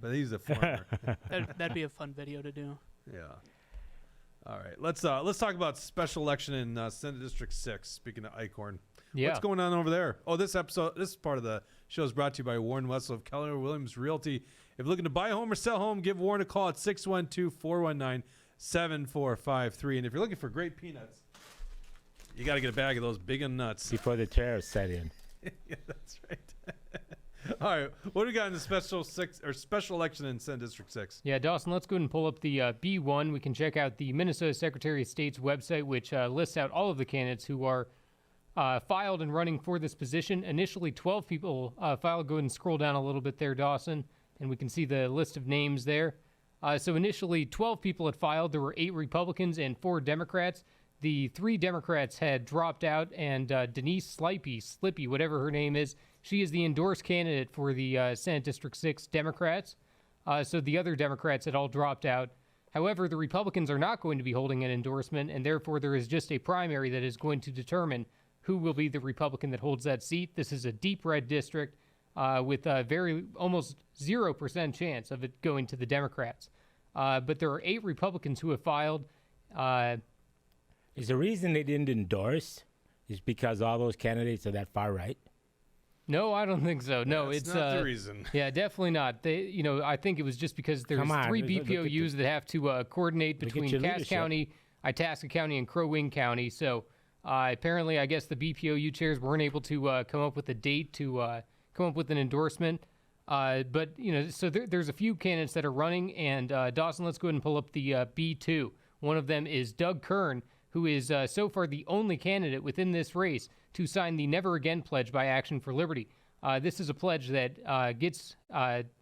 he's a former. That'd be a fun video to do. Yeah. All right, let's talk about special election in Senate District 6. Speaking of Eichhorn, Yeah. what's going on over there? Oh, this part of the show is brought to you by Warren Wessel of Keller Williams Realty. If you're looking to buy a home or sell a home, give Warren a call at 612-419-7453. And if you're looking for great peanuts, you got to get a bag of those big and nuts. Before the terrorists set in. Yeah, that's right. All right, what do we got in the special election in Senate District 6? Yeah, Dawson, let's go ahead and pull up the B1. We can check out the Minnesota Secretary of State's website, which lists out all of the candidates who are filed and running for this position. Initially, 12 people filed. Go ahead and scroll down a little bit there, Dawson, and we can see the list of names there. So initially, 12 people had filed. There were 8 Republicans and 4 Democrats. The 3 Democrats had dropped out, and Denise Slippy, whatever her name is, she is the endorsed candidate for the Senate District 6 Democrats. So the other Democrats had all dropped out. However, the Republicans are not going to be holding an endorsement, and therefore there is just a primary that is going to determine who will be the Republican that holds that seat. This is a deep red district with a almost 0% chance of it going to the Democrats. But there are 8 Republicans who have filed. Is the reason they didn't endorse is because all those candidates are that far right? No, I don't think so. No, That's it's not the reason. Yeah, definitely not. I think it was just because there's Come on, 3 look at BPOUs that have to coordinate look at between your Cass leadership. County, Itasca County, and Crow Wing County. So apparently, I guess the BPOU chairs weren't able to come up with a date to come up with an endorsement. But so there's a few candidates that are running. And Dawson, let's go ahead and pull up the B2. One of them is Doug Kern, who is so far the only candidate within this race to sign the Never Again pledge by Action for Liberty. This is a pledge that gets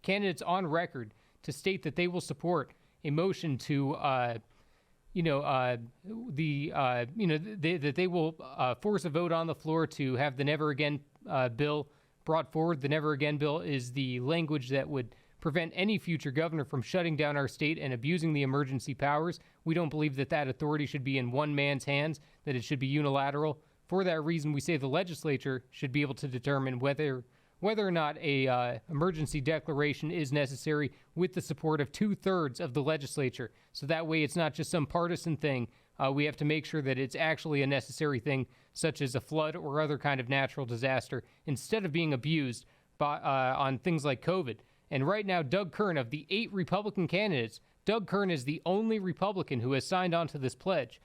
candidates on record to state that they will support a motion to, that they will force a vote on the floor to have the Never Again bill brought forward. The Never Again bill is the language that would prevent any future governor from shutting down our state and abusing the emergency powers. We don't believe that authority should be in one man's hands, that it should be unilateral. For that reason, we say the legislature should be able to determine whether or not a emergency declaration is necessary with the support of 2/3 of the legislature. So that way it's not just some partisan thing. We have to make sure that it's actually a necessary thing, such as a flood or other kind of natural disaster, instead of being abused on things like COVID. And right now, Doug Kern, of the 8 Republican candidates, Doug Kern is the only Republican who has signed on to this pledge,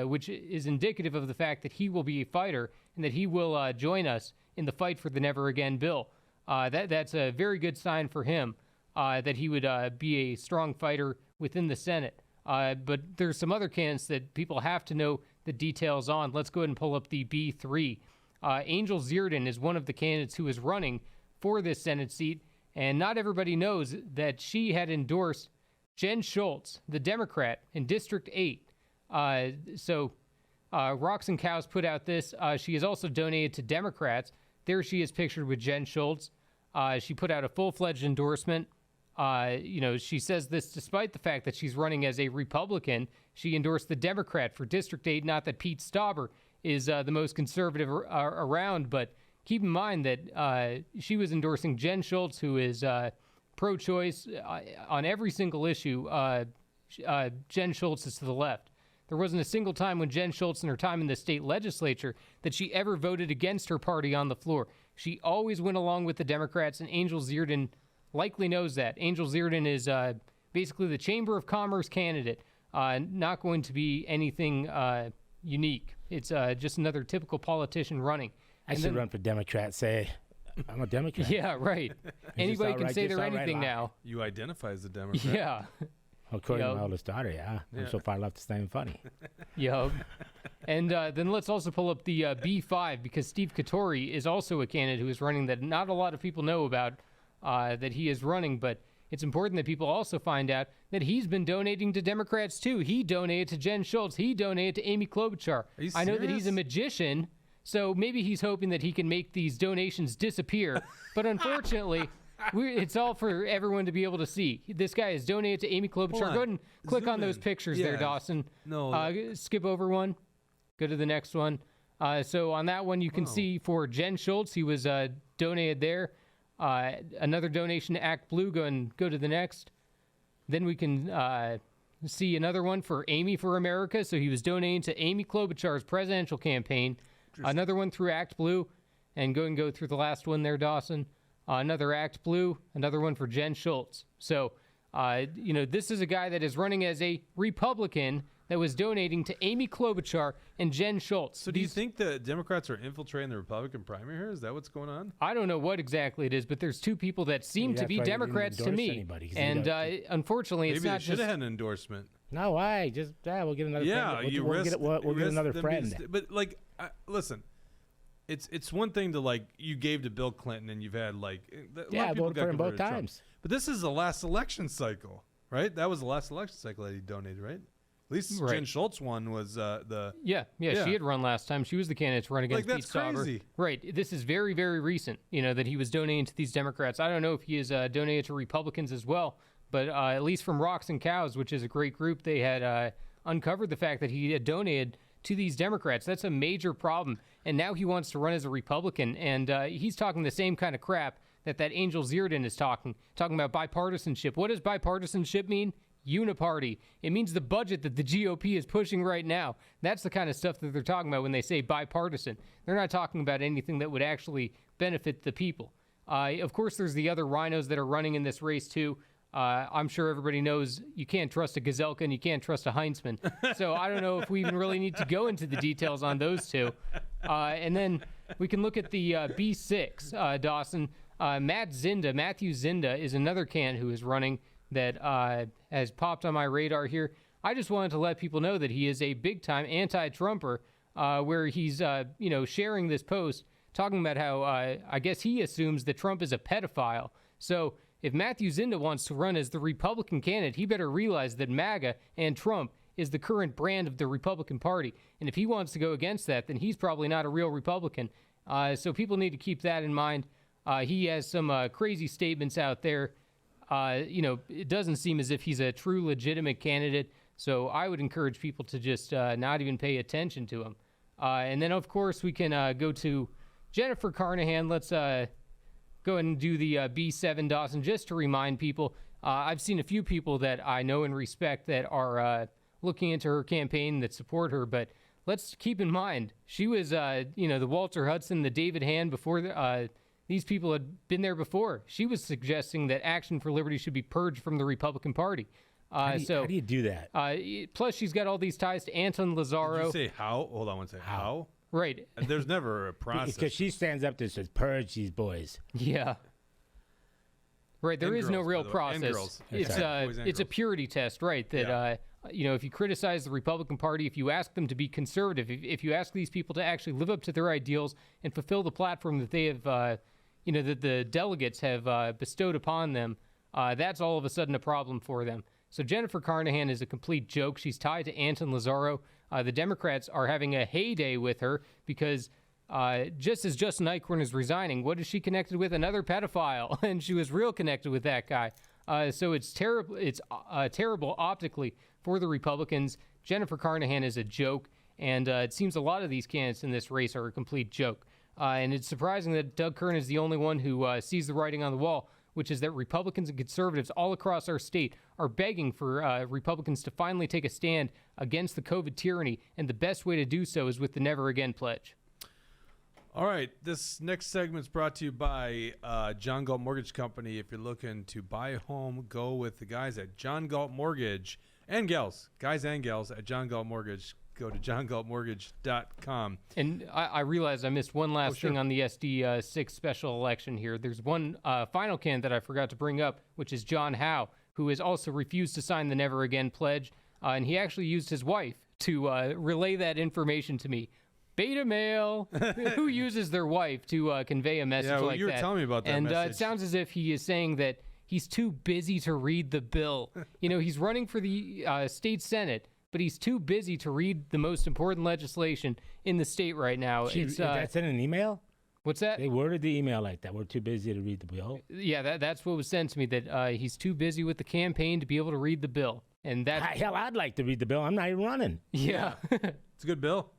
which is indicative of the fact that he will be a fighter and that he will join us in the fight for the Never Again bill. That's a very good sign for him, that he would be a strong fighter within the Senate. But there's some other candidates that people have to know the details on. Let's go ahead and pull up the B3. Angel Zierden is one of the candidates who is running for this Senate seat, and not everybody knows that she had endorsed Jen Schultz, the Democrat, in District 8. Rocks and Cows put out this. She has also donated to Democrats. There she is pictured with Jen Schultz. She put out a full-fledged endorsement. She says this despite the fact that she's running as a Republican. She endorsed the Democrat for District 8. Not that Pete Stauber is the most conservative around, but keep in mind that she was endorsing Jen Schultz, who is pro-choice on every single issue. Jen Schultz is to the left. There wasn't a single time when Jen Schultz, in her time in the state legislature, that she ever voted against her party on the floor. She always went along with the Democrats, and Angel Zierden likely knows that. Angel Zierden is basically the Chamber of Commerce candidate, not going to be anything unique. It's just another typical politician running. I should run for Democrat. Say, I'm a Democrat. Yeah, right. Anybody can say they're anything lie. now. You identify as a Democrat. Yeah. According to my oldest daughter, yeah. I'm so far left it's not even funny. Yep. And then let's also pull up the B5, because Steve Katori is also a candidate who is running that not a lot of people know about, that he is running, but it's important that people also find out that he's been donating to Democrats too. He donated to Jen Schultz. He donated to Amy Klobuchar. Are you I know that he's a serious? magician, So maybe he's hoping that he can make these donations disappear. But unfortunately, it's all for everyone to be able to see. This guy is donated to Amy Klobuchar. Go ahead and click Zoom on those in. pictures Yeah. there, Dawson. No. Skip over one. Go to the next one. So on that one, you can see for Jen Schultz, he was donated there. Another donation to Act Blue. Go to the next. Then we can see another one for Amy for America. So he was donating to Amy Klobuchar's presidential campaign. Another one through Act Blue. And go through the last one there, Dawson. Another Act Blue. Another one for Jen Schultz. So, this is a guy that is running as a Republican that was donating to Amy Klobuchar and Jen Schultz. So do you think the Democrats are infiltrating the Republican primary here? Is that what's going on? I don't know what exactly it is, but there's two people that seem to be that's why he didn't Democrats to endorse me. anybody, 'cause And unfortunately, Maybe it's they not should just... have had an endorsement. No, why? Just we'll get another. Yeah, friend. you We'll risk. get, we'll you get risk another them friend. being but listen, it's one thing to you gave to Bill Clinton and you've had a lot Yeah, I of people voted got for him both converted to Trump. times. But this is the last election cycle, right? That was the last election cycle that he donated, right? At least Right. Jen Schultz one was the. Yeah, she had run last time. She was the candidate to run against that's Pete Stauber. crazy. Right. This is very, very recent, that he was donating to these Democrats. I don't know if he is donated to Republicans as well, but at least from Rocks and Cows, which is a great group, they had uncovered the fact that he had donated to these Democrats. That's a major problem. And now he wants to run as a Republican, and he's talking the same kind of crap that Angel Zierden is talking about bipartisanship. What does bipartisanship mean? Uniparty. It means the budget that the GOP is pushing right now. That's the kind of stuff that they're talking about when they say bipartisan. They're not talking about anything that would actually benefit the people. Of course, there's the other rhinos that are running in this race, too. I'm sure everybody knows you can't trust a Gazelka and you can't trust a Heinzman. So I don't know if we even really need to go into the details on those two. And then we can look at the B6, Dawson. Matthew Zinda is another candidate who is running that has popped on my radar here. I just wanted to let people know that he is a big-time anti-Trumper, where he's, sharing this post talking about how I guess he assumes that Trump is a pedophile. So if Matthew Zinda wants to run as the Republican candidate, he better realize that MAGA and Trump is the current brand of the Republican Party. And if he wants to go against that, then he's probably not a real Republican. So people need to keep that in mind. He has some crazy statements out there. It doesn't seem as if he's a true legitimate candidate. So I would encourage people to just not even pay attention to him. And then, of course, we can go to Jennifer Carnahan. Let's go ahead and do the B7, Dawson, just to remind people. I've seen a few people that I know and respect that are looking into her campaign that support her, but let's keep in mind, she was, the Walter Hudson, the David Hand before these people had been there before. She was suggesting that Action for Liberty should be purged from the Republican Party. How do you do that? Plus, she's got all these ties to Anton Lazaro. Did you say how? Hold on one second. How? Right. There's never a process. Because she stands up and says, "Purge these boys." Yeah. Right. There And is no girls, real by the way. And process. girls. It's Boys and it's a girls. purity test, right? That if you criticize the Republican Party, if you ask them to be conservative, if you ask these people to actually live up to their ideals and fulfill the platform that they have, that the delegates have bestowed upon them, that's all of a sudden a problem for them. So Jennifer Carnahan is a complete joke. She's tied to Anton Lazaro. The Democrats are having a heyday with her because just as Justin Eichhorn is resigning, what is she connected with? Another pedophile, and she was real connected with that guy. So it's terrible. It's terrible optically for the Republicans. Jennifer Carnahan is a joke, and it seems a lot of these candidates in this race are a complete joke. And it's surprising that Doug Kern is the only one who sees the writing on the wall, which is that Republicans and conservatives all across our state are begging for Republicans to finally take a stand against the COVID tyranny, and the best way to do so is with the Never Again pledge. All right, this next segment is brought to you by John Galt Mortgage Company. If you're looking to buy a home, go with the guys at John Galt Mortgage and gals, guys and gals at John Galt Mortgage. Go to johngaltmortgage.com. And I realized I missed one last thing on the SD6 special election here. There's one final candidate that I forgot to bring up, which is John Howe, who has also refused to sign the Never Again pledge. And he actually used his wife to relay that information to me. Beta male. Who uses their wife to convey a message like that? You were telling me about that and message. it sounds as if he is saying that he's too busy to read the bill. He's running for the state Senate, but he's too busy to read the most important legislation in the state right now. That's in an email? What's that? They worded the email like that. We're too busy to read the bill. Yeah, that's what was sent to me, that he's too busy with the campaign to be able to read the bill. And that Hell, I'd like to read the bill. I'm not even running. yeah. It's a good bill.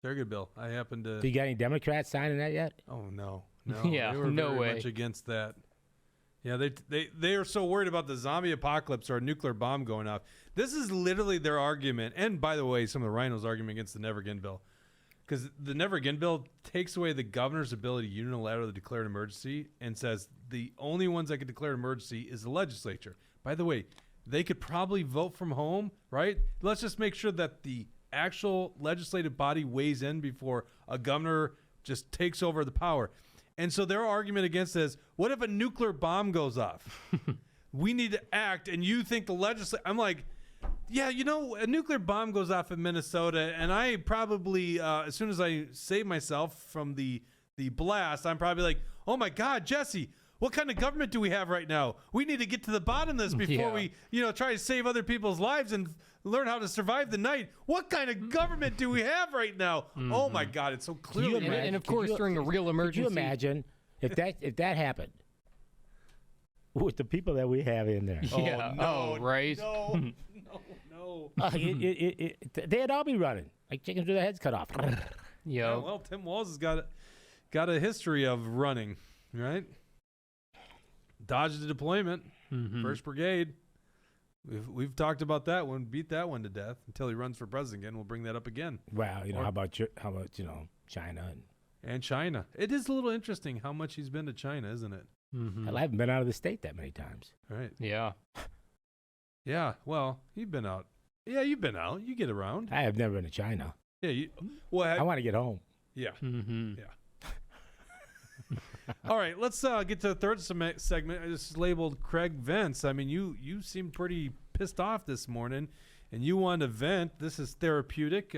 Very good bill. I happen to. Do you got any Democrats signing that yet? Oh no. Yeah, they were no very way. much against that. Yeah, they are so worried about the zombie apocalypse or a nuclear bomb going off. This is literally their argument. And by the way, some of the rhinos' argument against the Never Again bill, because the Never Again bill takes away the governor's ability unilaterally to declare an emergency and says the only ones that can declare an emergency is the legislature. By the way, they could probably vote from home, right? Let's just make sure that the actual legislative body weighs in before a governor just takes over the power. And so their argument against this, what if a nuclear bomb goes off? We need to act, and you think the legislature... I'm like, yeah, a nuclear bomb goes off in Minnesota, and I probably, as soon as I save myself from the blast, I'm probably like, oh my God, Jesse, what kind of government do we have right now? We need to get to the bottom of this before we, try to save other people's lives and learn how to survive the night. What kind of government do we have right now? Oh my God, it's so clearly. And of course, during a real emergency. Could you imagine if that happened with the people that we have in there? Yeah. no, right. No. They'd all be running like chickens with their heads cut off. Yeah, well, Tim Walz has got a history of running, right? Dodged the deployment, 1st Brigade. We've talked about that one, beat that one to death until he runs for president again. We'll bring that up again. Well, how about China and China? It is a little interesting how much he's been to China, isn't it? Hell, I haven't been out of the state that many times. Right. Yeah. Yeah. Well, you've been out. Yeah, you've been out. You get around. I have never been to China. Yeah. I want to get home. Yeah. Mm-hmm. Yeah. All right, let's get to the third segment. I just labeled Craig Vents. I mean, you seemed pretty pissed off this morning, and you wanted to vent. This is therapeutic.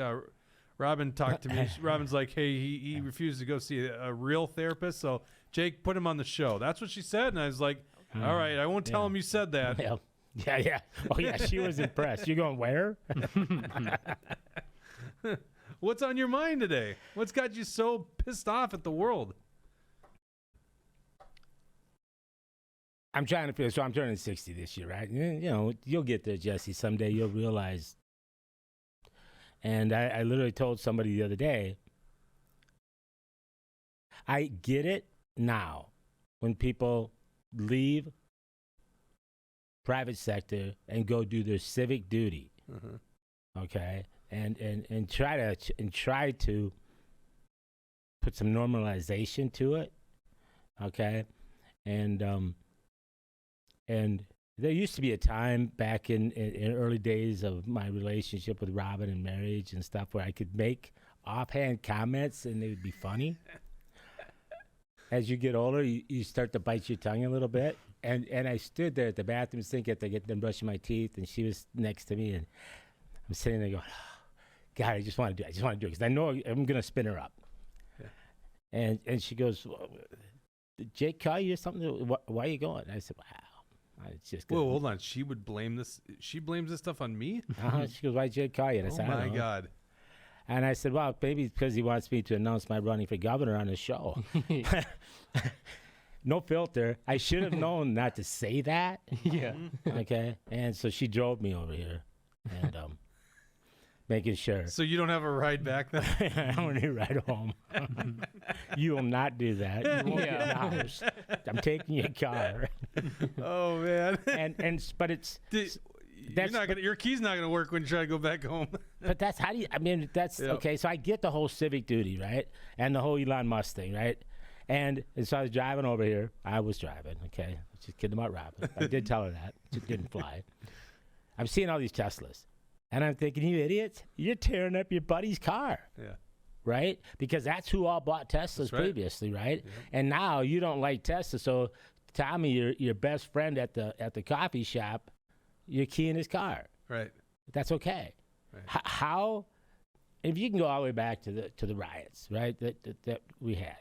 Robin talked to me. Robin's like, hey, he refused to go see a real therapist, so Jake put him on the show. That's what she said, and I was like, all right, I won't tell him you said that. Yeah. Oh, yeah, she was impressed. You going where? What's on your mind today? What's got you so pissed off at the world? I'm trying to feel. So I'm turning 60 this year, right? You'll get there, Jesse. Someday you'll realize. And I literally told somebody the other day, I get it now when people leave private sector and go do their civic duty, okay, and try to put some normalization to it, okay, and there used to be a time back in early days of my relationship with Robin and marriage and stuff where I could make offhand comments and they would be funny. As you get older, you start to bite your tongue a little bit. And I stood there at the bathroom sink after I get done brushing my teeth, and she was next to me, and I'm sitting there going, oh, God, I just want to do it because I know I'm going to spin her up. Yeah. And she goes, well, did Jake call you or something? Why are you going? I said, wow. It's just whoa, hold on. She would blame this. She blames this stuff on me? She goes, why did Jake call you? And I said, oh, my God. And I said, well, maybe it's because he wants me to announce my running for governor on his show. No filter. I should have known not to say that. Yeah. Okay. And so she drove me over here and making sure. So you don't have a ride back then? I want to ride home. You will not do that. You won't get in the house. I'm taking your car. Oh, man. But it's... your key's not gonna work when you try to go back home. But that's how do you? I mean, that's okay. So I get the whole civic duty, right, and the whole Elon Musk thing, right, and so I was driving over here. I was driving, okay, just kidding about Robin. I did tell her that it didn't fly. I'm seeing all these Teslas, and I'm thinking, you idiots, you're tearing up your buddy's car. Yeah. Right, because that's who all bought Teslas previously, right? Yeah. And now you don't like Tesla, so Tommy, your best friend at the coffee shop. You're keying his car. Right. That's okay. Right. How, if you can go all the way back to the riots, right, that we had.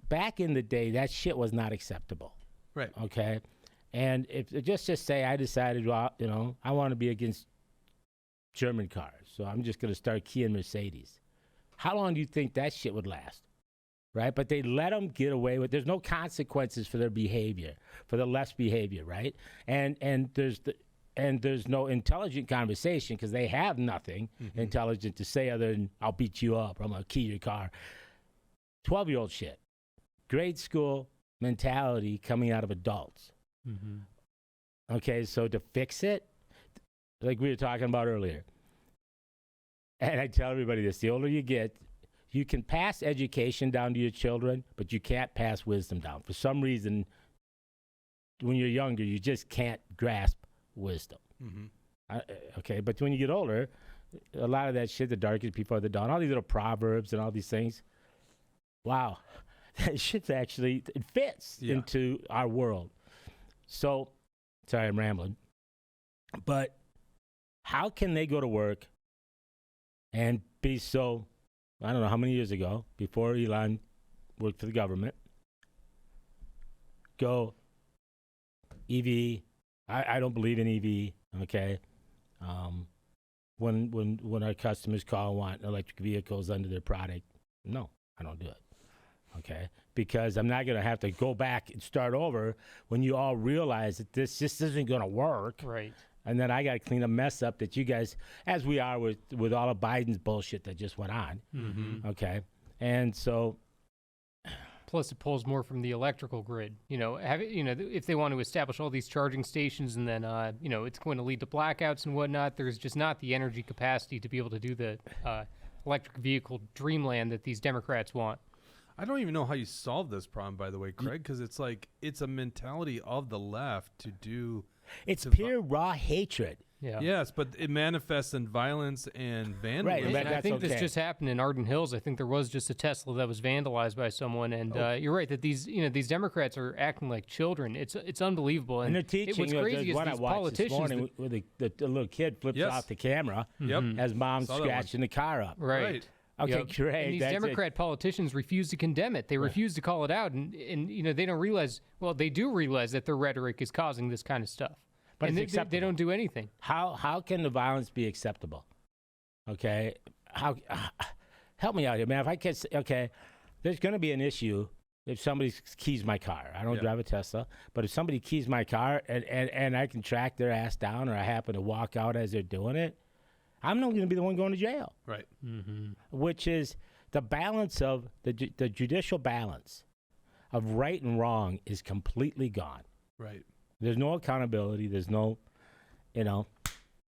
Back in the day, that shit was not acceptable. Right. Okay? And if just say I decided, well, I want to be against German cars. So I'm just going to start keying Mercedes. How long do you think that shit would last? Right? But they let them get away with. There's no consequences for their behavior, for the less behavior, right? And there's no intelligent conversation because they have nothing intelligent to say other than I'll beat you up or I'm gonna key your car. 12-year-old shit. Grade school mentality coming out of adults. Okay, so to fix it, like we were talking about earlier, and I tell everybody this: the older you get, you can pass education down to your children, but you can't pass wisdom down. For some reason, when you're younger, you just can't grasp wisdom. Okay, but when you get older, a lot of that shit, the darkest before the dawn, all these little proverbs and all these things, wow, that shit's actually, it fits into our world. So, sorry, I'm rambling. But how can they go to work and be so, I don't know how many years ago, before Elon worked for the government, go EV, I don't believe in EV, okay? When our customers call and want electric vehicles under their product, no, I don't do it, okay? Because I'm not going to have to go back and start over when you all realize that this just isn't going to work. Right. And then I got to clean a mess up that you guys, as we are with all of Biden's bullshit that just went on, okay? And so... Plus, it pulls more from the electrical grid. If they want to establish all these charging stations, and then it's going to lead to blackouts and whatnot. There's just not the energy capacity to be able to do the electric vehicle dreamland that these Democrats want. I don't even know how you solve this problem, by the way, Craig, because it's like it's a mentality of the left to do. It's pure raw hatred. Yeah. Yes, but it manifests in violence and vandalism. Right, And I think okay. this just happened in Arden Hills. I think there was just a Tesla that was vandalized by someone, and you're right that these Democrats are acting like children. It's unbelievable. And they're teaching. What's crazy is one these I watched politicians. this morning where the little kid flips off the camera as mom's Saw that scratching the car up. Right. Okay, Yep. great. And these That's Democrat politicians refuse to condemn it. They refuse to call it out, and they don't realize. Well, they do realize that their rhetoric is causing this kind of stuff. But and it's they don't do anything. How can the violence be acceptable? Okay, help me out here, man. If I can, okay, there's going to be an issue if somebody keys my car. I don't drive a Tesla, but if somebody keys my car and I can track their ass down, or I happen to walk out as they're doing it, I'm not going to be the one going to jail. Right. Which is the balance of the judicial balance of right and wrong is completely gone. Right. There's no accountability. There's no,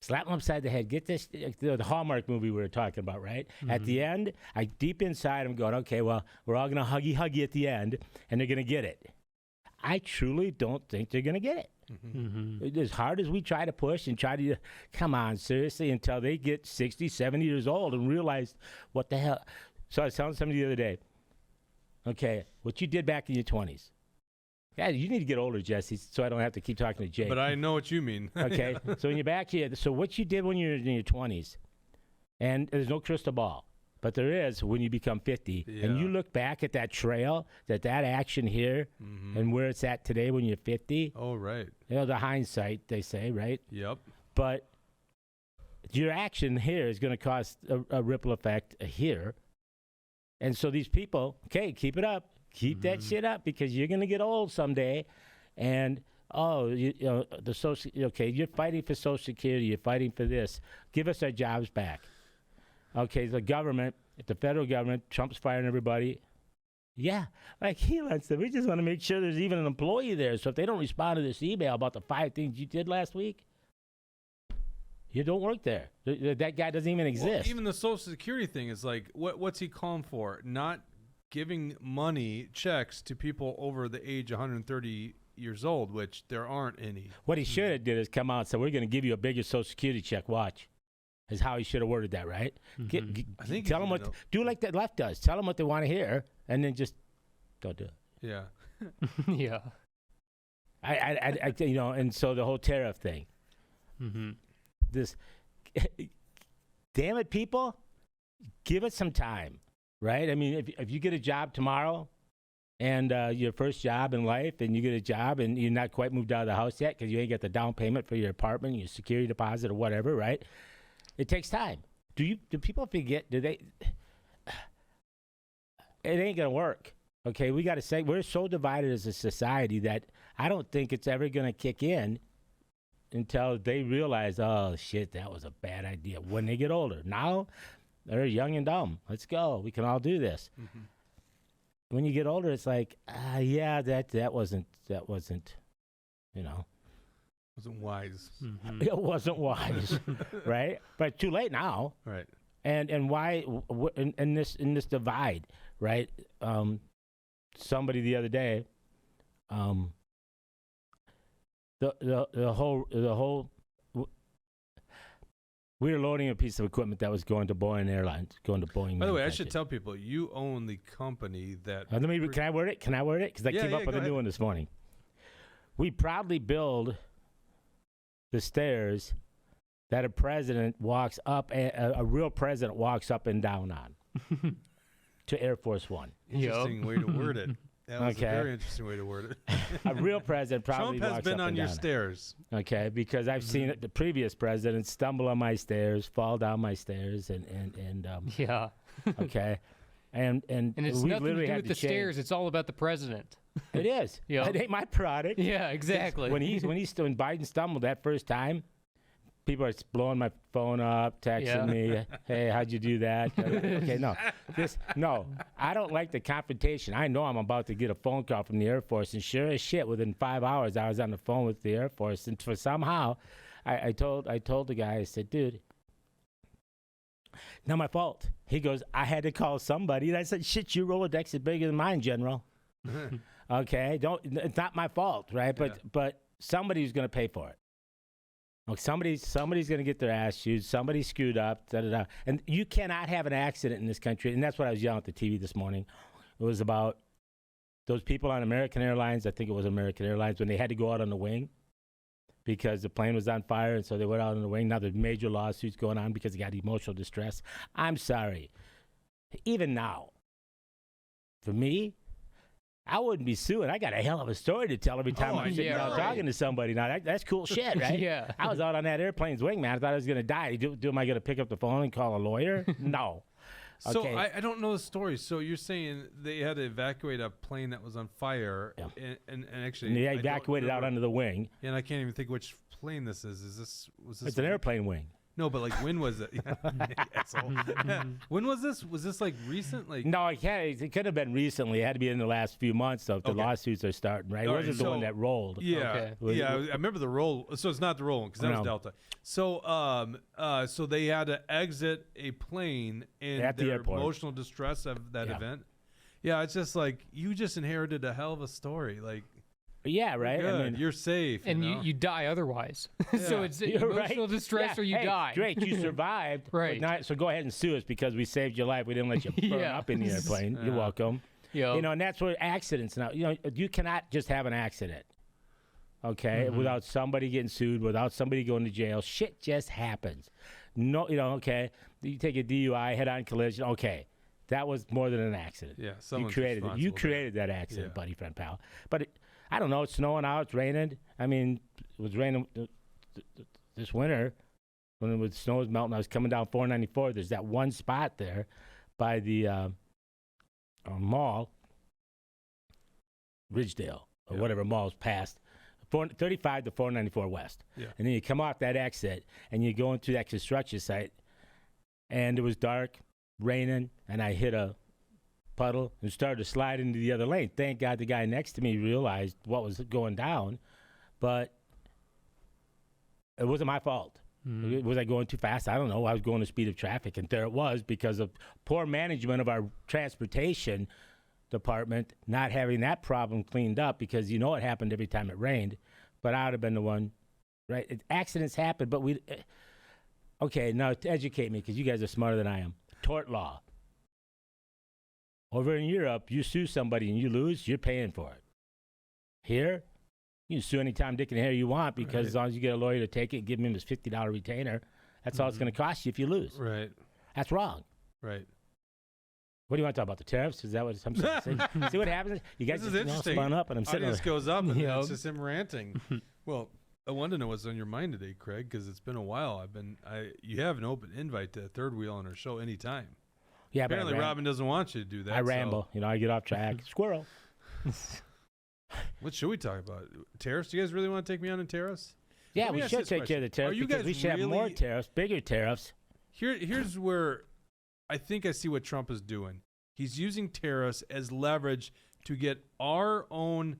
slap them upside the head. Get this, the Hallmark movie we were talking about, right? At the end, deep inside, I'm going, okay, well, we're all going to huggy at the end, and they're going to get it. I truly don't think they're going to get it. As hard as we try to push and try to, come on, seriously, until they get 60, 70 years old and realize what the hell. So I was telling somebody the other day, okay, what you did back in your 20s. Yeah, you need to get older, Jesse, so I don't have to keep talking to Jake. But I know what you mean. Okay, so when you're back here, so what you did when you're in your 20s, and there's no crystal ball, but there is when you become 50, and you look back at that trail, that action here, and where it's at today when you're 50. Oh, right. The hindsight, they say, right? Yep. But your action here is going to cause a ripple effect here. And so these people, okay, keep it up. Keep that shit up, because you're going to get old someday. And, you're fighting for Social Security. You're fighting for this. Give us our jobs back. Okay, the government, the federal government, Trump's firing everybody. Yeah, like Elon said, we just want to make sure there's even an employee there. So if they don't respond to this email about the 5 things you did last week, you don't work there. That guy doesn't even exist. Well, even the Social Security thing is like, what's he calling for? Not giving money, checks to people over the age 130 years old, which there aren't any. What he should have did is come out and say, we're going to give you a bigger Social Security check. Watch. Is how he should have worded that, right? I think tell them what, do like the left does. Tell them what they want to hear, and then just don't do it. Yeah. Yeah. I and so the whole tariff thing. This, damn it, people, give it some time, right? I mean, if you get a job tomorrow, and your first job in life, and you get a job, and you're not quite moved out of the house yet because you ain't got the down payment for your apartment, your security deposit, or whatever, right? It takes time. Do people forget? Do they? It ain't gonna work. Okay, we got to say we're so divided as a society that I don't think it's ever gonna kick in until they realize, oh shit, that was a bad idea. When they get older, now they're young and dumb. Let's go. We can all do this. Mm-hmm. When you get older, it's like, yeah, that wasn't, you know. Wasn't wise. Mm-hmm. It wasn't wise, right? But too late now. Right. And why in this divide, right? Somebody the other day, the whole. We were loading a piece of equipment that was going to Boeing Airlines, going to Boeing. By the way, I should tell people you own the company that. Can I word it? Because I came up with a new one this morning. We proudly build the stairs that a president walks up, a real president walks up and down on to Air Force One. Interesting way to word it. That was a very interesting way to word it. A real president probably Trump has walks been up on and your down stairs. Okay, because I've seen the previous presidents stumble on my stairs, fall down my stairs, and Yeah. okay, and it's we nothing literally to do had with the stairs. It's all about the president. It is. Yeah. It ain't my product. Yeah, exactly. When Biden stumbled that first time, people are blowing my phone up, texting me, "Hey, how'd you do that?" Okay, no, I don't like the confrontation. I know I'm about to get a phone call from the Air Force, and sure as shit, within 5 hours, I was on the phone with the Air Force, and for somehow, I told the guy, I said, "Dude, not my fault." He goes, "I had to call somebody," and I said, "Shit, your Rolodex is bigger than mine, General." Okay, it's not my fault, right? But somebody's gonna pay for it. Like somebody's going to get their ass chewed. Somebody screwed up. And you cannot have an accident in this country. And that's what I was yelling at the TV this morning. It was about those people on American Airlines. I think it was American Airlines when they had to go out on the wing because the plane was on fire. And so they went out on the wing. Now there's major lawsuits going on because they got emotional distress. I'm sorry. Even now, for me, I wouldn't be suing. I got a hell of a story to tell every time I'm sitting down talking to somebody. Now, that's cool shit, right? Yeah. I was out on that airplane's wing, man. I thought I was going to die. Am I going to pick up the phone and call a lawyer? No. So Okay. I don't know the story. So you're saying they had to evacuate a plane that was on fire, and actually And they evacuated out under the wing. And I can't even think which plane this is. Was this? It's an airplane wing. No, but like when was it? Asshole. When was this? Was this like recent? Like No, I can't. It could have been recently. It had to be in the last few months, though. The lawsuits are starting, right? It wasn't the one that rolled. Yeah, Okay. I remember the roll. So it's not the roll because that was Delta. So so they had to exit a plane in At the their airport. emotional distress of that event. Yeah, it's just like you just inherited a hell of a story. Like Yeah, right? good, I mean, you're safe, And you know? you die otherwise. So it's You're emotional right. distress Yeah, or you hey, die. Great, you survived. Right. So go ahead and sue us because we saved your life. We didn't let you burn Yeah. up in the airplane. You're welcome. Yo. You know, and that's where accidents now. You know, you cannot just have an accident, okay, without somebody getting sued, without somebody going to jail. Shit just happens. No, you know, okay. You take a DUI, head-on collision. Okay, that was more than an accident. Yeah, you someone's created it. You responsible for created that accident, Yeah. buddy, friend, pal. But I don't know. It's snowing out. It's raining. I mean, it was raining this winter when the snow was melting. I was coming down 494. There's that one spot there by the mall, Ridgedale, or whatever mall's past, 35 to 494 West. Yeah. And then you come off that exit, and you go into that construction site, and it was dark, raining, and I hit a puddle and started to slide into the other lane. Thank God the guy next to me realized what was going down, but it wasn't my fault. Was I going too fast? I don't know. I was going the speed of traffic, and there it was because of poor management of our transportation department not having that problem cleaned up because you know it happened every time it rained, but I would have been the one, right? Accidents happen, but we... Okay, now educate me because you guys are smarter than I am. Tort law. Over in Europe, you sue somebody and you lose, you're paying for it. Here, you can sue any Tom, Dick, and Harry you want because as long as you get a lawyer to take it, give him his $50 retainer, that's all it's going to cost you if you lose. Right. That's wrong. Right. What do you want to talk about? The tariffs? Is that what I'm saying? See what happens? You guys This is just interesting. spun up and I'm sitting Audience there. goes up and Yeah. it's just him ranting. Well, I wanted to know what's on your mind today, Craig, because it's been a while. You have an open invite to Third Wheel on our show anytime. Yeah, Apparently, but Robin doesn't want you to do that. I ramble. I get off track. Squirrel. What should we talk about? Tariffs? Do you guys really want to take me on in tariffs? Yeah, Let me we ask should this take care of the question. Are tariffs you because guys we should have more really- tariffs, bigger tariffs. Here's where I think I see what Trump is doing. He's using tariffs as leverage to get our own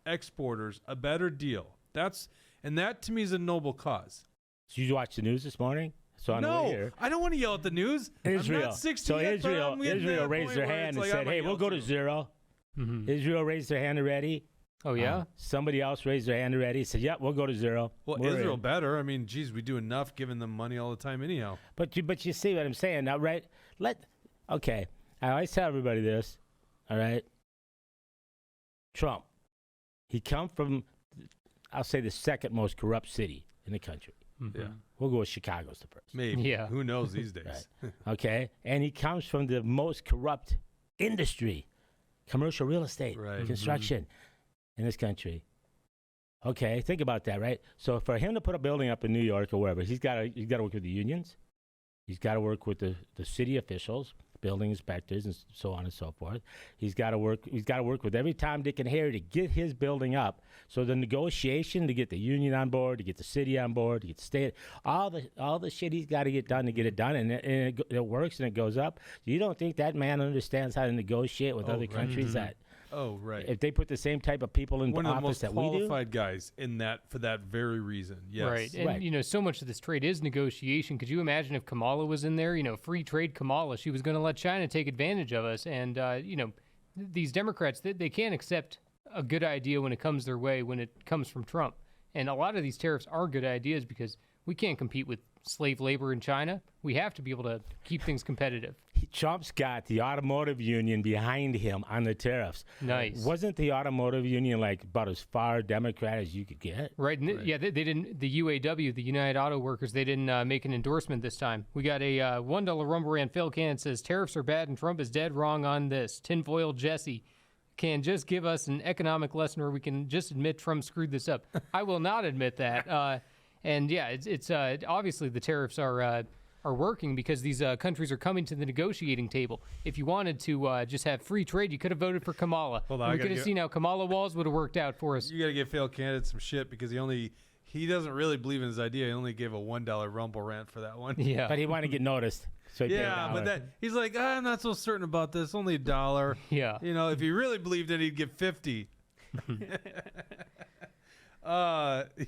exporters a better deal. That to me is a noble cause. Did you watch the news this morning? So on the way No, here. I don't want to yell at the news. Israel. I'm not 60 So yet, but I'm getting to Israel that raised point their where hand it's and like, said, I'm gonna "Hey, we'll yell go to too. 0." Mhm. Israel raised their hand already. Oh yeah. Somebody else raised their hand already. Said, "Yep, we'll go to 0." Well, We're Israel in. better. I mean, geez, we do enough giving them money all the time anyhow. But you see what I'm saying now, right? Okay. I always tell everybody this. All right. Trump. He come from, I'll say, the second most corrupt city in the country. Mhm. Yeah. We'll go with Chicago's the first. Maybe. Yeah. Who knows these days? Okay. And he comes from the most corrupt industry, commercial real estate, Right. construction in this country. Okay, think about that, right? So for him to put a building up in New York or wherever, he's got to work with the unions. He's got to work with the city officials, building inspectors, and so on and so forth. He's got to work with every Tom, Dick, and Harry to get his building up. So the negotiation to get the union on board, to get the city on board, to get the state, all the shit he's got to get done to get it done, and it works and it goes up. You don't think that man understands how to negotiate with other right. countries that Oh, right. if they put the same type of people in One of the office most that we do? qualified guys in that for that very reason. Yes. Right. And, Right. so much of this trade is negotiation. Could you imagine if Kamala was in there? Free trade Kamala. She was going to let China take advantage of us. And, these Democrats, they can't accept a good idea when it comes their way, when it comes from Trump. And a lot of these tariffs are good ideas because we can't compete with slave labor in China. We have to be able to keep things competitive. Trump's got the automotive union behind him on the tariffs. Nice. Wasn't the automotive union like about as far Democrat as you could get? Right. And yeah, they didn't, the UAW, the United Auto Workers, they didn't make an endorsement this time. We got a $1 Rumble Rant Phil Can says, tariffs are bad and Trump is dead wrong on this. Tinfoil Jesse can just give us an economic lesson where we can just admit Trump screwed this up. I will not admit that. And yeah, it's obviously the tariffs are working because these countries are coming to the negotiating table. If you wanted to just have free trade, you could have voted for Kamala. Hold on, I we gotta could have seen how Kamala Walz would have worked out for us. You got to give Phil Candidate some shit because he doesn't really believe in his idea. He only gave a $1 Rumble Rant for that one. Yeah. But he wanted to get noticed. So he paid Yeah, but $1. he's like, I'm not so certain about this. Only $1. Yeah. If he really believed it, he'd give 50.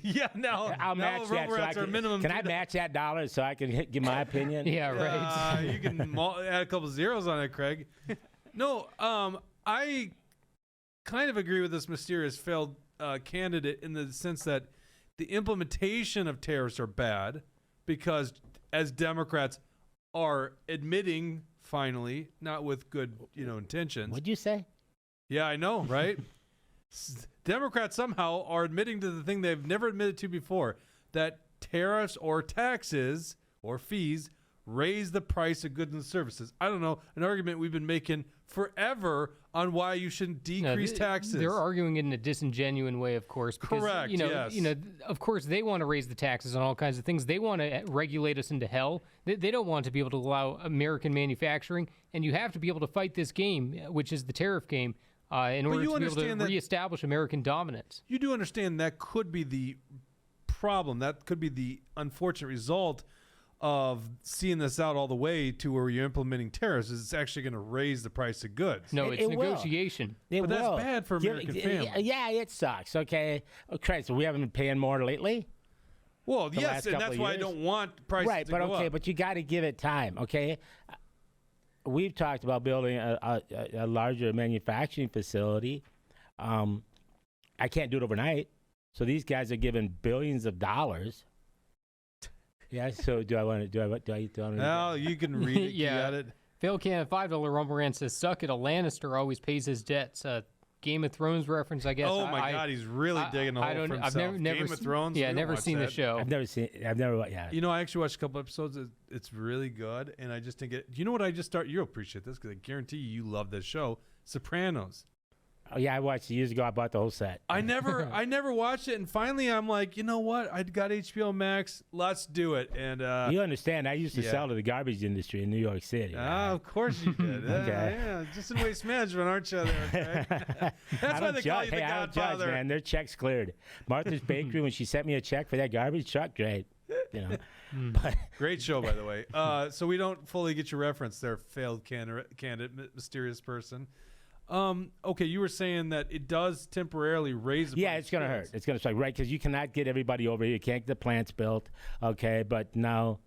Yeah. Now I'll now match that. Rumble So Rants are minimum. can I match that $1 so I can give my opinion? Yeah, right. You can add a couple zeros on it, Craig. No, I kind of agree with this mysterious failed candidate in the sense that the implementation of tariffs are bad because, as Democrats are admitting, finally, not with good intentions. What'd you say? Yeah, I know, right? Democrats somehow are admitting to the thing they've never admitted to before, that tariffs or taxes or fees raise the price of goods and services. I don't know, an argument we've been making forever on why you shouldn't decrease taxes. They're arguing it in a disingenuine way, of course. Because, Correct, yes. Of course, they want to raise the taxes on all kinds of things. They want to regulate us into hell. They don't want to be able to allow American manufacturing. And you have to be able to fight this game, which is the tariff game, in order to be able to reestablish American dominance. You do understand that could be the problem. That could be the unfortunate result of seeing this out all the way to where you're implementing tariffs. Is it's actually going to raise the price of goods. No, it's It will. negotiation. It But that's will. bad for American families. Yeah, it sucks. Okay. Okay, so we haven't been paying more lately? Well, The yes, last and couple that's of why I years? don't want prices Right, to but go okay, up. but you got to give it time, okay? We've talked about building a larger manufacturing facility. I can't do it overnight. So these guys are giving billions of dollars. Yeah, so do I want to Now you can read it. Yeah. You got it. Phil Can, $5 Rumble Rant says, suck it, a Lannister always pays his debts. Game of Thrones reference, I guess. Oh my God, he's really digging a hole for himself. I've never Game of se- Thrones. Yeah, we don't never watch seen the that. show. yeah. I actually watched a couple episodes. It's really good, and I just didn't get. You know what? I just start. You'll appreciate this because I guarantee you love this show, Sopranos. Oh, yeah, I watched it years ago. I bought the whole set. I never watched it, and finally I'm like, you know what? I got HBO Max. Let's do it. And You understand? I used to yeah. sell to the garbage industry in New York City. right? of course you did. Okay. Yeah, just in waste management, aren't you? There, okay? That's why they call you the I don't judge, Godfather. man. Their check's cleared. Martha's Bakery, when she sent me a check for that garbage truck, great. You know, but Great show, by the way. So we don't fully get your reference there, failed candidate, mysterious person. Okay, you were saying that it does temporarily raise. yeah, it's going to hurt. It's going to strike, right? Because you cannot get everybody over here. You can't get the plants built. Okay, but now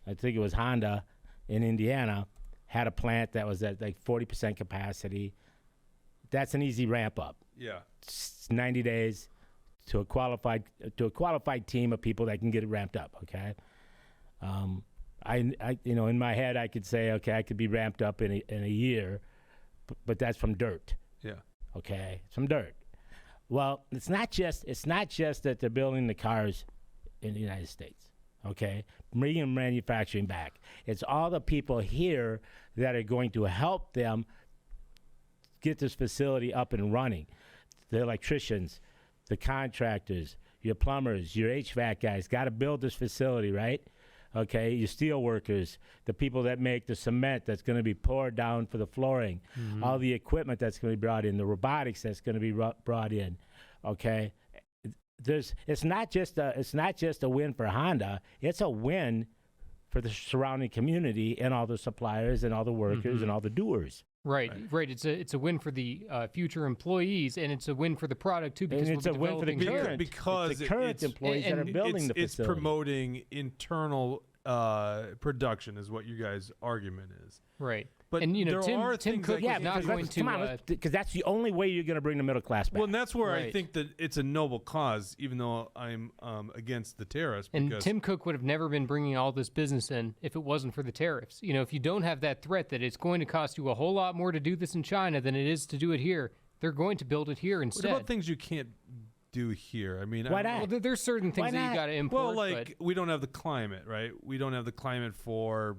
I think it was Honda in Indiana had a plant that was at like 40% capacity. That's an easy ramp up. Yeah. It's 90 days to a qualified team of people that can get it ramped up. Okay, I in my head I could say, okay, I could be ramped up in a year, but that's from dirt. Yeah. Okay, it's from dirt. Well, it's not just that they're building the cars in the United States. Okay, bringing manufacturing back. It's all the people here that are going to help them get this facility up and running. The electricians, the contractors, your plumbers, your HVAC guys got to build this facility, right? Okay, your steel workers, the people that make the cement that's going to be poured down for the flooring, all the equipment that's going to be brought in, the robotics that's going to be brought in. Okay, it's not just a win for Honda. It's a win for the surrounding community and all the suppliers and all the workers and all the doers. Right. It's a win for the future employees, and it's a win for the product too, because And it's a win for the current because it's the current employees that are building the it's facility. promoting internal production is what you guys' argument is. right. But and there Tim are Tim things Cook that is not going to. because that's the only way you're going to bring the middle class back. Well, and that's where I Right. think that it's a noble cause, even though I'm against the tariffs. And Because Tim Cook would have never been bringing all this business in if it wasn't for the tariffs. You know, if you don't have that threat that it's going to cost you a whole lot more to do this in China than it is to do it here, they're going to build it here what instead. about things you can't do here? I mean, Why I don't not? know. Well, there's certain things Why that you not? got to import. Well, like we don't have the climate, right? We don't have the climate for.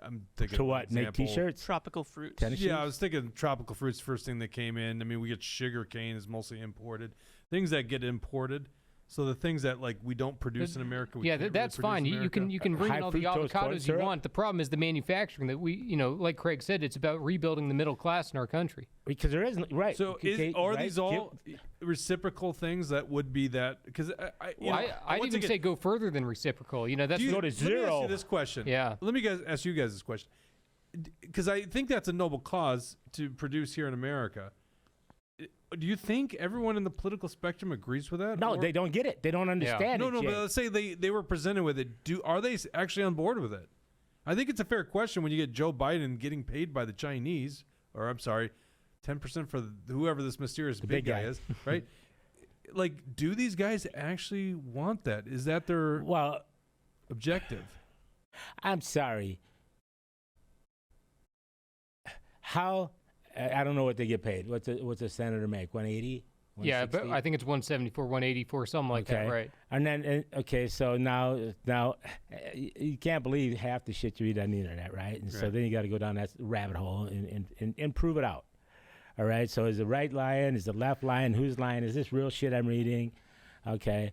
I'm thinking to of an what? Make example. T-shirts? Tropical fruits. Tennis Yeah, I shoes? was thinking tropical fruits first thing that came in. I mean, we get sugar cane is mostly imported. Things that get imported. So the things that like we don't produce in America, we yeah, can't really that's produce fine. in You can America. bring High in all the fructose corn avocados you syrup? want. The problem is the manufacturing that we, like Craig said, it's about rebuilding the middle class in our country. Because there isn't, right. So okay, are right, these all reciprocal things that would be that? Because I'd even say go further than reciprocal. That's go to Let me ask zero. you this question. Yeah. Let me ask you guys this question. Because I think that's a noble cause to produce here in America. Do you think everyone in the political spectrum agrees with that? No, Or- they don't get it. They don't understand No, it. no. But Jay. let's say they were presented with it. Are they actually on board with it? I think it's a fair question when you get Joe Biden getting paid by the Chinese, or I'm sorry, 10% for whoever this mysterious big guy is, right? Like, do these guys actually want that? Is that their objective? I'm sorry. How? I don't know what they get paid. What's a senator make? 180? Yeah, but I think it's 174, 184, something like that, right? And then so now you can't believe half the shit you read on the internet, right? And so then you got to go down that rabbit hole and prove it out. All right. So is the right lying? Is the left lying? Who's lying? Is this real shit I'm reading? Okay.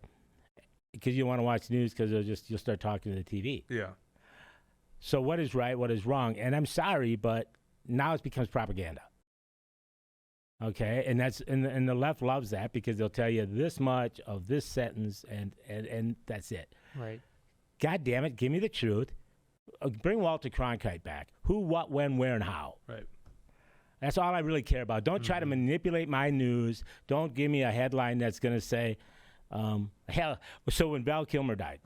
Because you want to watch news because you'll start talking to the TV. Yeah. So what is right? What is wrong? And I'm sorry, but now it becomes propaganda. Okay, and and the left loves that because they'll tell you this much of this sentence and that's it. Right. God damn it, give me the truth. Bring Walter Cronkite back. Who, what, when, where, and how. Right. That's all I really care about. Don't try to manipulate my news. Don't give me a headline that's going to say, hell, so when Val Kilmer died.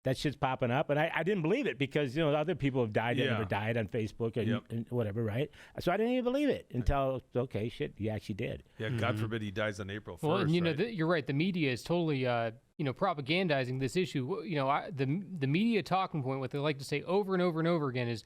That shit's popping up, and I didn't believe it because other people have died that never died on Facebook and whatever, right? So I didn't even believe it until okay, shit, he actually did. Yeah, God forbid he dies on April 1st. Well, and right? you're right. The media is totally propagandizing this issue. The media talking point, what they like to say over and over and over again is,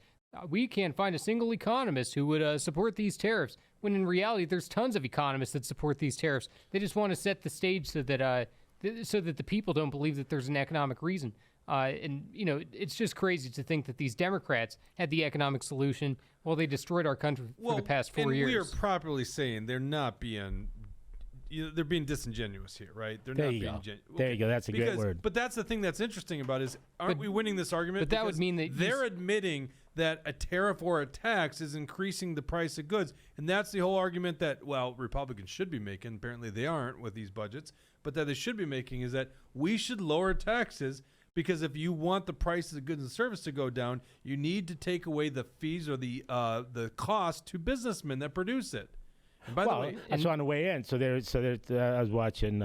we can't find a single economist who would support these tariffs. When in reality, there's tons of economists that support these tariffs. They just want to set the stage so that the people don't believe that there's an economic reason. It's just crazy to think that these Democrats had the economic solution while they destroyed our country for the past 4 years. We are properly saying they're not being they're being disingenuous here, right? They're There not you being go. genuine. There you go. That's a great word. But that's the thing that's interesting about it is, aren't we winning this argument? But that would Because mean that they're admitting that a tariff or a tax is increasing the price of goods, and that's the whole argument that Republicans should be making. Apparently, they aren't with these budgets, but that they should be making is that we should lower taxes. Because if you want the prices of goods and service to go down, you need to take away the fees or the cost to businessmen that produce it. And by the way, I saw on the way in. So I was watching.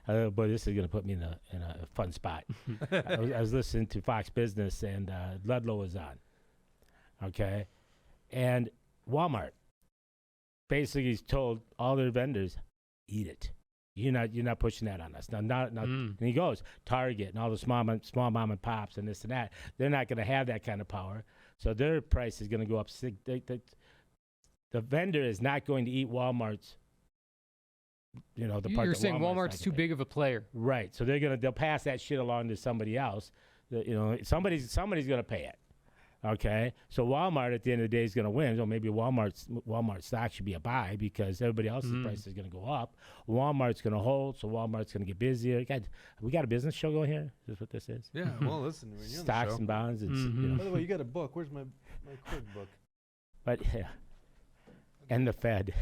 Boy, this is going to put me in a fun spot. I was listening to Fox Business, and Ludlow was on. Okay, and Walmart basically has told all their vendors, eat it. You're not pushing that on us. Not. And he goes, Target and all the small mom and pops and this and that. They're not going to have that kind of power, so their price is going to go up. The vendor is not going to eat Walmart's. The part You're that saying Walmart's Walmart's too big of a player, right? So they'll pass that shit along to somebody else. Somebody's going to pay it. Okay, so Walmart at the end of the day is going to win. So maybe Walmart stock should be a buy because everybody else's price is going to go up. Walmart's going to hold, so Walmart's going to get busier. We got a business show going here. Is this what this is? yeah. Well, listen, you're on the Stocks show. and bonds. And, By the way, you got a book. Where's my Craig book? But yeah, and the Fed.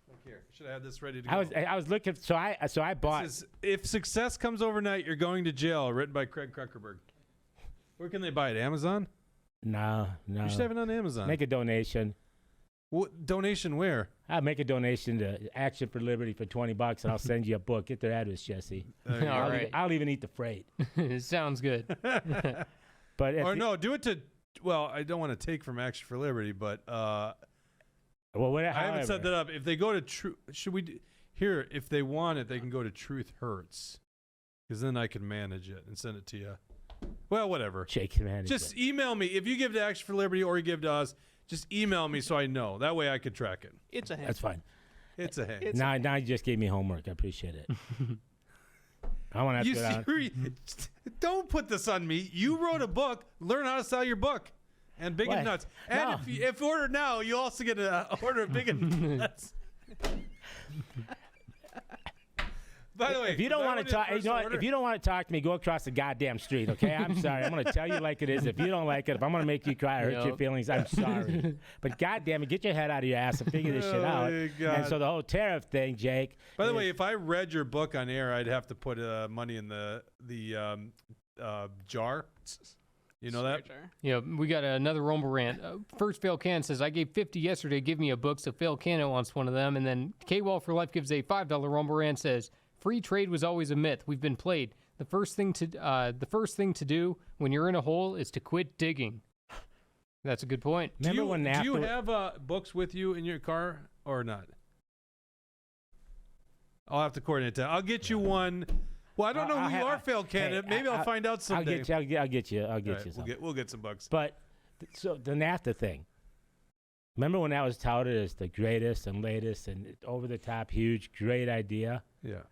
Look here. Should I have this ready to go? I was looking. So I bought. This is, If Success Comes Overnight, You're Going to Jail, written by Craig Kruckeberg. Where can they buy it? Amazon? No. You should have it on Amazon. Make a donation. What donation where? I'll make a donation to Action for Liberty for $20, and I'll send you a book. Get their address, Jesse. There you go. All right. I'll even eat the freight. Sounds good. But No, do it to. Well, I don't want to take from Action for Liberty, but I haven't set that up. If they go to Truth, here? If they want it, they can go to Truth Hurts, because then I can manage it and send it to you. Well, whatever. Jake management. Just email me if you give to Action for Liberty or you give to us. Just email me so I know. That way I could track it. It's a hit. That's fine. It's a hit. Now you just gave me homework. I appreciate it. I want to ask you Don't put this on me. You wrote a book. Learn how to sell your book. And Big and Nuts. And No. if ordered now, you also get an order of Big and Nuts. By the way, If you don't want to talk, if you don't want to talk to me, go across the goddamn street. Okay, I'm sorry. I'm going to tell you like it is. If you don't like it, if I'm going to make you cry or hurt your feelings, I'm sorry. But goddamn it, get your head out of your ass and figure this shit out. God. And so the whole tariff thing, Jake. By the way, if I read your book on air, I'd have to put money in the jar. You know that? Yeah, we got another Rumble rant. First, Phil Cannon says, I gave 50 yesterday. Give me a book. So Phil Cannon wants one of them. And then K-Wall for Life gives a $5 Rumble rant, says, free trade was always a myth. We've been played. The first thing to do when you're in a hole is to quit digging. That's a good point. Do you have books with you in your car or not? I'll have to coordinate that. I'll get you one. Well, I don't know who you are, Phil Cannon. Maybe I'll find out someday. I'll get you. We'll get some books. But so the NAFTA thing. Remember when that was touted as the greatest and latest and over the top, huge, great idea? Yeah.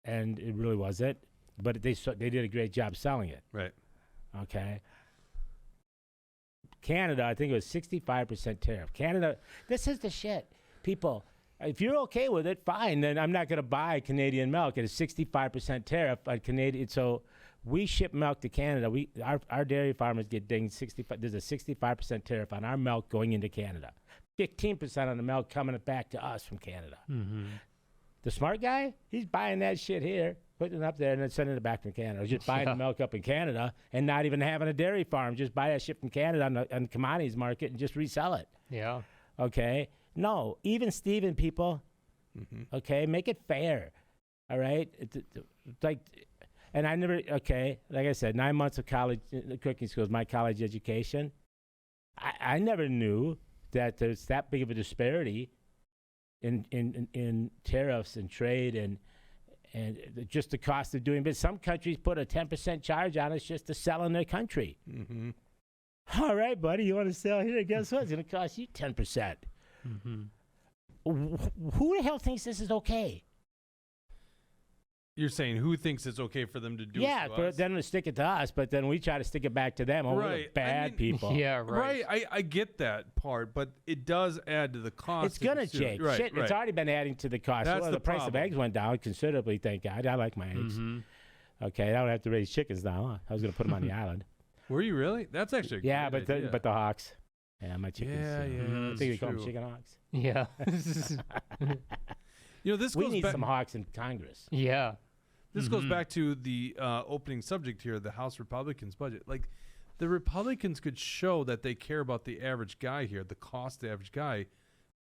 And it really wasn't. But they did a great job selling it. Right. Okay. Canada, I think it was 65% tariff. Canada, this is the shit. People, if you're okay with it, fine. Then I'm not going to buy Canadian milk at a 65% tariff on Canadian. So we ship milk to Canada. Our dairy farmers get dinged 65. There's a 65% tariff on our milk going into Canada. 15% on the milk coming back to us from Canada. Mm-hmm. The smart guy, he's buying that shit here, putting it up there, and then sending it back from Canada. Just buying the milk up in Canada and not even having a dairy farm. Just buy that shit from Canada on the commodities market and just resell it. Yeah. Okay? No, even Steven, people. Mm-hmm. Okay? Make it fair. All right? And I never, okay, like I said, 9 months of college, cooking school is my college education. I never knew that there's that big of a disparity in tariffs and trade and just the cost of doing business. Some countries put a 10% charge on us just to sell in their country. Mm-hmm. All right, buddy, you want to sell here? Guess what? It's going to cost you 10%. Mm-hmm. Who the hell thinks this is okay? You're saying who thinks it's okay for them to do Yeah, it to for us? them to stick it to us, but then we try to stick it back to them. Oh, we're the Right. I bad mean- people. Yeah, right. Right. I get that part, but it does add to the cost. It's to going to consume. change. Right, Shit, right. It's already been adding to the cost. That's Well, the the price of problem. eggs went down considerably, thank God. I like my eggs. Okay, I don't have to raise chickens now. I was going to put them on the island. Were you really? That's actually a Yeah, great but idea. the hawks. Yeah, my chickens. Yeah, I that's think we call them true. chicken hawks. Yeah. This We goes need back. some hawks in Congress. Yeah. This goes back to the opening subject here, the House Republicans' budget. Like, the Republicans could show that they care about the average guy here, the cost of the average guy,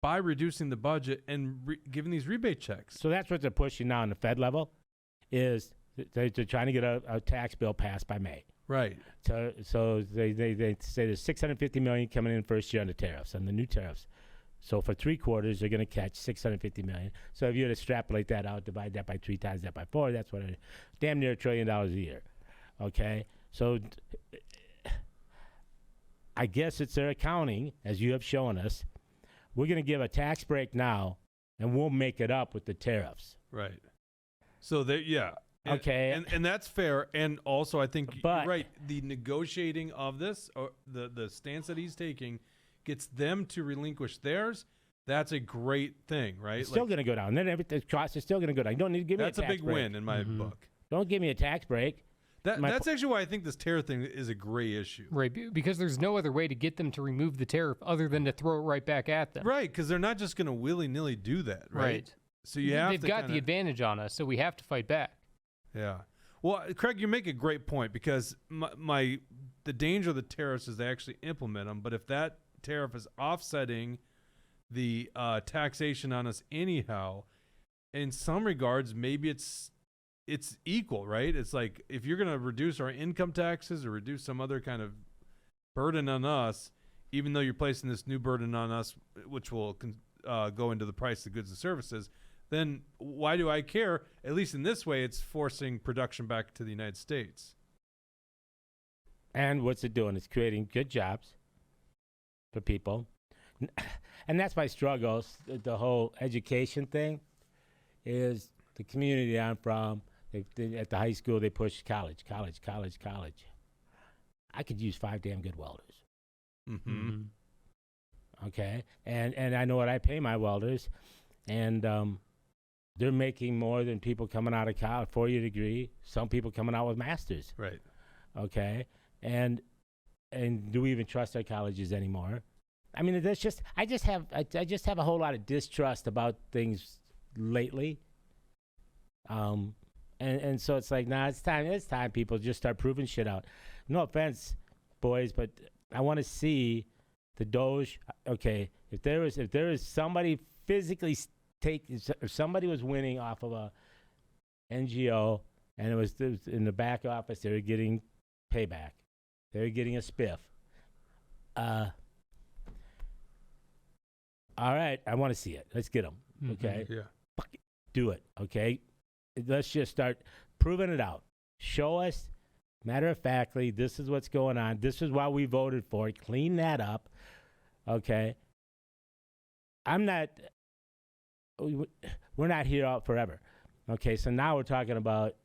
by reducing the budget and giving these rebate checks. So that's what they're pushing now on the Fed level, is they're trying to get a tax bill passed by May. Right. So they say there's $650 million coming in first year on the tariffs, on the new tariffs. So for 3 quarters, they're going to catch $650 million. So if you were to extrapolate that out, divide that by 3, times that by 4, that's what damn near $1 trillion a year. Okay, so I guess it's their accounting, as you have shown us. We're going to give a tax break now, and we'll make it up with the tariffs. Right. So they, yeah. And- Okay. And that's fair. And also, I think But- you're right. The negotiating of this, or the stance that he's taking, gets them to relinquish theirs. That's a great thing, right? It's still going to go down. Then the cost is still going to go down. You don't need to give me a That's a tax big break. win in my book. Don't give me a tax break. That's actually why I think this tariff thing is a gray issue. Right, because there's no other way to get them to remove the tariff other than to throw it right back at them. Right, because they're not just going to willy-nilly do that, right? So you have They've to got kinda, the advantage on us, so we have to fight back. Yeah. Well, Craig, you make a great point because the danger of the tariffs is they actually implement them. But if that tariff is offsetting the taxation on us anyhow, in some regards, maybe it's equal, right? It's like if you're going to reduce our income taxes or reduce some other kind of burden on us, even though you're placing this new burden on us, which will go into the price of goods and services, then why do I care? At least in this way, it's forcing production back to the United States. And what's it doing? It's creating good jobs for people. And that's my struggle. The whole education thing is the community I'm from. At the high school, they push college. I could use 5 damn good welders. Mm-hmm. Okay? And I know what I pay my welders. And they're making more than people coming out of college, 4-year degree. Some people coming out with masters. Right. Okay? And do we even trust our colleges anymore? I mean, that's just I just have a whole lot of distrust about things lately. And so it's like, nah, it's time people just start proving shit out. No offense, boys, but I want to see the Doge. Okay, if there is somebody physically if somebody was winning off of a NGO and it was in the back office, they were getting payback. They were getting a spiff. All right, I want to see it. Let's get them. Okay, Yeah. do it. Okay, let's just start proving it out. Show us, matter of factly, this is what's going on. This is why we voted for it. Clean that up. Okay. We're not here out forever. Okay, so now we're talking about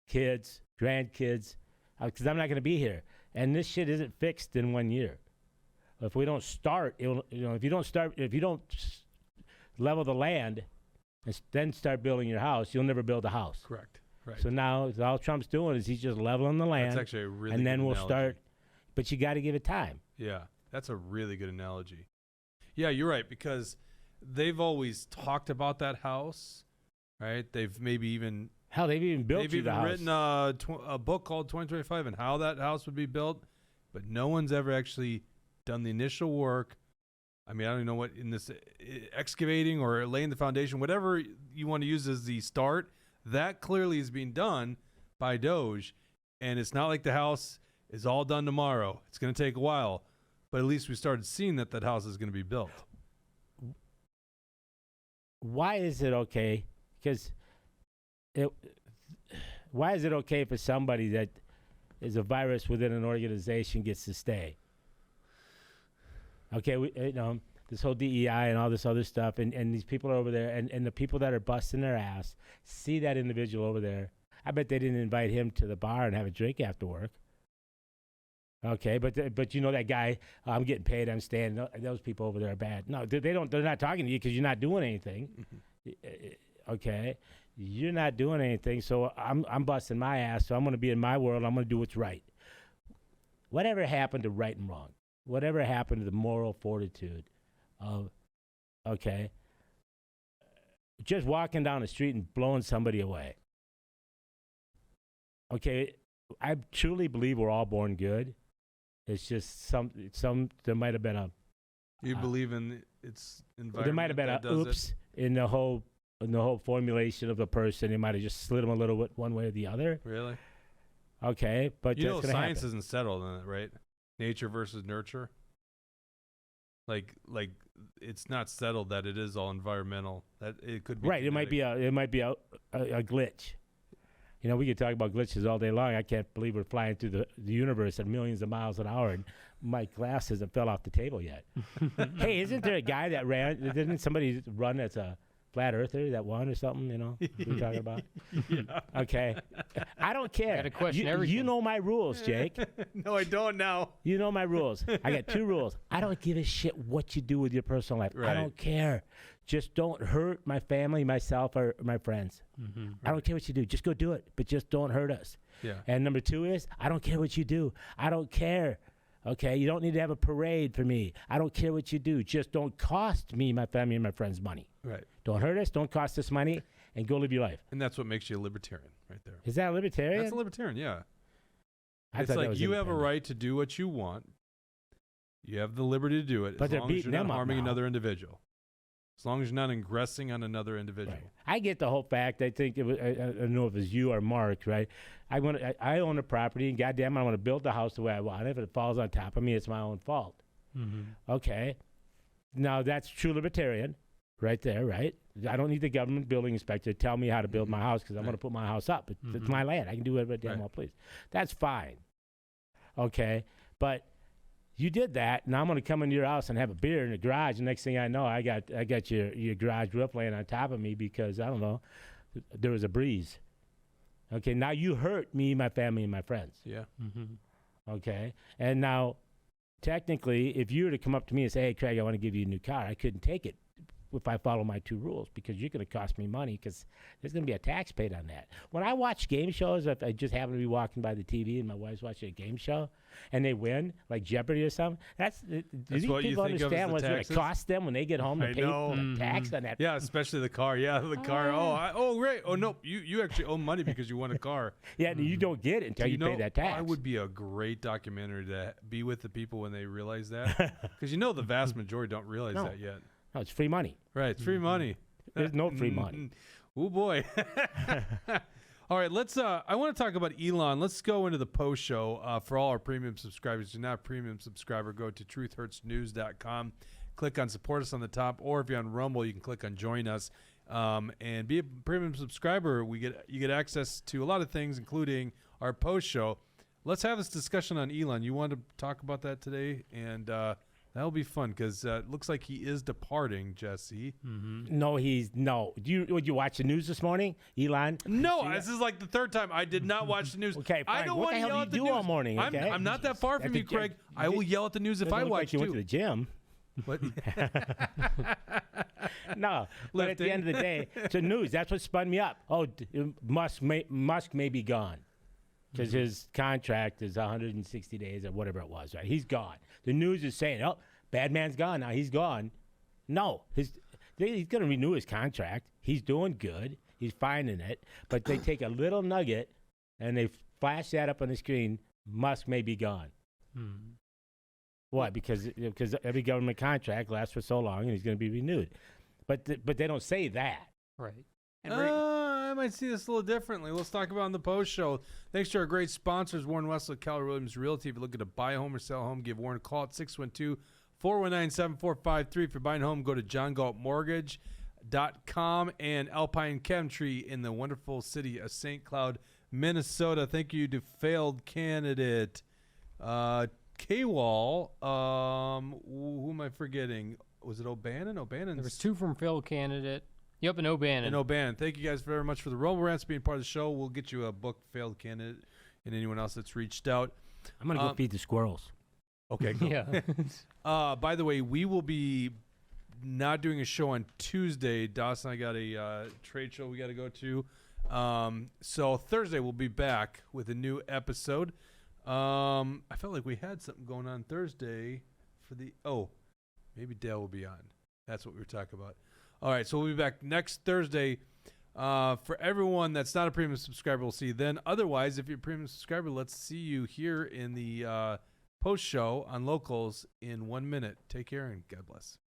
kids, grandkids, because I'm not going to be here. And this shit isn't fixed in 1 year. If we don't start, if you don't level the land and then start building your house, you'll never build a house. Correct. Right. So now all Trump's doing is he's just leveling the land. That's actually a really and good then we'll analogy. start. But you got to give it time. Yeah, that's a really good analogy. Yeah, you're right, because they've always talked about that house, right? They've maybe even Hell, they've even built you the house. written a book called 2025 and how that house would be built, but no one's ever actually done the initial work. I mean, I don't even know what in this excavating or laying the foundation, whatever you want to use as the start, that clearly is being done by Doge, and it's not like the house is all done tomorrow. It's going to take a while, but at least we started seeing that house is going to be built. Why is it okay? Why is it okay for somebody that is a virus within an organization gets to stay? Okay, this whole DEI and all this other stuff, and these people are over there, and the people that are busting their ass see that individual over there. I bet they didn't invite him to the bar and have a drink after work. Okay, but you know that guy, I'm getting paid, I'm staying. Those people over there are bad. No, they don't. They're not talking to you because you're not doing anything. Okay, you're not doing anything. So I'm busting my ass. So I'm going to be in my world. I'm going to do what's right. Whatever happened to right and wrong? Whatever happened to the moral fortitude of, okay, just walking down the street and blowing somebody away? Okay, I truly believe we're all born good. It's just some there might have been a. You believe in its environment? There might have been a oops in the whole formulation of the person. They might have just slid them a little bit one way or the other. Really? Okay, but you know, that's science happen. isn't settled on it, right? Nature versus nurture. Like it's not settled that it is all environmental. That it could be right. genetic. It might be a glitch. You know, we could talk about glitches all day long. I can't believe we're flying through the universe at millions of miles an hour, and my glass hasn't fell off the table yet. Hey, isn't there a guy that ran? Didn't somebody run that's a flat earther that won or something? You know, we're talking about. Yeah. Okay, I don't care. Gotta question you everything. know my rules, Jake. No, I don't now. You know my rules. I got 2 rules. I don't give a shit what you do with your personal life. Right. I don't care. Just don't hurt my family, myself, or my friends. Mm-hmm. I don't care what you do. Just go do it, but just don't hurt us. Yeah. And number 2 is, I don't care what you do. I don't care. Okay? You don't need to have a parade for me. I don't care what you do. Just don't cost me, my family, and my friends money. Right. Don't hurt us. Don't cost us money. And go live your life. And that's what makes you a libertarian, right there. Is that a libertarian? That's a libertarian, yeah. I It's thought that like was you have a independent. right to do what you want. You have the liberty to do it, But as they're long as beating you're them not up harming now. another individual. As long as you're not aggressing on another individual. Right. I get the whole fact. I think it was, I don't know if it was you or Mark, right? I own a property, and goddamn, I want to build the house the way I want it. If it falls on top of me, it's my own fault. Mm-hmm. Okay. Now that's true libertarian, right there, right? I don't need the government building inspector to tell me how to build my house because I'm going to put my house up. It's my land. I can do whatever the damn well please. That's fine. Okay, but you did that, and I'm going to come into your house and have a beer in the garage. And next thing I know, I got your garage roof laying on top of me because, I don't know, there was a breeze. Okay, now you hurt me, my family, and my friends. Yeah. Mm-hmm. Okay, and now, technically, if you were to come up to me and say, hey, Craig, I want to give you a new car, I couldn't take it if I follow my 2 rules because you're going to cost me money because there's going to be a tax paid on that. When I watch game shows, if I just happen to be walking by the TV and my wife's watching a game show and they win, like Jeopardy or something, do these what you people think of as understand the what's going to taxes? cost them when they get home to I pay know. the tax on that? Yeah, especially the car. Yeah, the car. Oh, right. Oh, no. You actually owe money because you won a car. Yeah, you don't get it until Do you pay that tax. I would be a great documentary to be with the people when they realize that. Because the vast majority don't realize No. that yet. No, it's free money. Right, it's free money. There's no free money. Oh boy. All right, let's I want to talk about Elon. Let's go into the post show for all our premium subscribers. If you're not a premium subscriber, go to truthhurtsnews.com. Click on support us on the top, or if you're on Rumble, you can click on join us. And be a premium subscriber. You get access to a lot of things, including our post show. Let's have this discussion on Elon. You want to talk about that today? And that'll be fun because it looks like he is departing, Jesse. Mm-hmm. No, no. Would you watch the news this morning, Elon? No, this is like the 3rd time. I did not watch the news. Okay, I fine. don't What want the to hell yell do at the you do news. all morning, okay? I'm not that far from you, Craig. I will yell at the news if I Doesn't look watch like you too. went to the gym. What? No, but at the end of the day, it's the news. That's what spun me up. Oh, Musk may be gone because his contract is 160 days or whatever it was, right? He's gone. The news is saying, oh, bad man's gone now. He's gone. No, he's going to renew his contract. He's doing good. He's finding it. But they take a little nugget and they flash that up on the screen. Musk may be gone. Mm-hmm. Why? Because every government contract lasts for so long and he's going to be renewed. But they don't say that. Right. And I might see this a little differently. Let's talk about it on the post show. Thanks to our great sponsors, Warren Westlow, Keller Williams Realty. If you're looking to buy a home or sell a home, give Warren a call at 612-419-7453. If you're buying a home, go to johngaltmortgage.com and Alpine Chemistry in the wonderful city of St. Cloud, Minnesota. Thank you to failed candidate K-Wall. Who am I forgetting? was it O'Bannon? O'Bannon's. There was 2 from Phil candidate. Yep, and O'Bannon. And O'Bannon. Thank you guys very much for the Robo Rants being part of the show. We'll get you a book, failed candidate, and anyone else that's reached out. I'm gonna go feed the squirrels. Okay, cool. Yeah. By the way, we will be not doing a show on Tuesday. Dawson and I got a trade show we got to go to. So Thursday we'll be back with a new episode. I felt like we had something going on Thursday for the maybe Dale will be on. That's what we were talking about. All right, so we'll be back next Thursday. For everyone that's not a premium subscriber, we'll see you then. Otherwise, if you're a premium subscriber, let's see you here in the post show on Locals in 1 minute. Take care and God bless.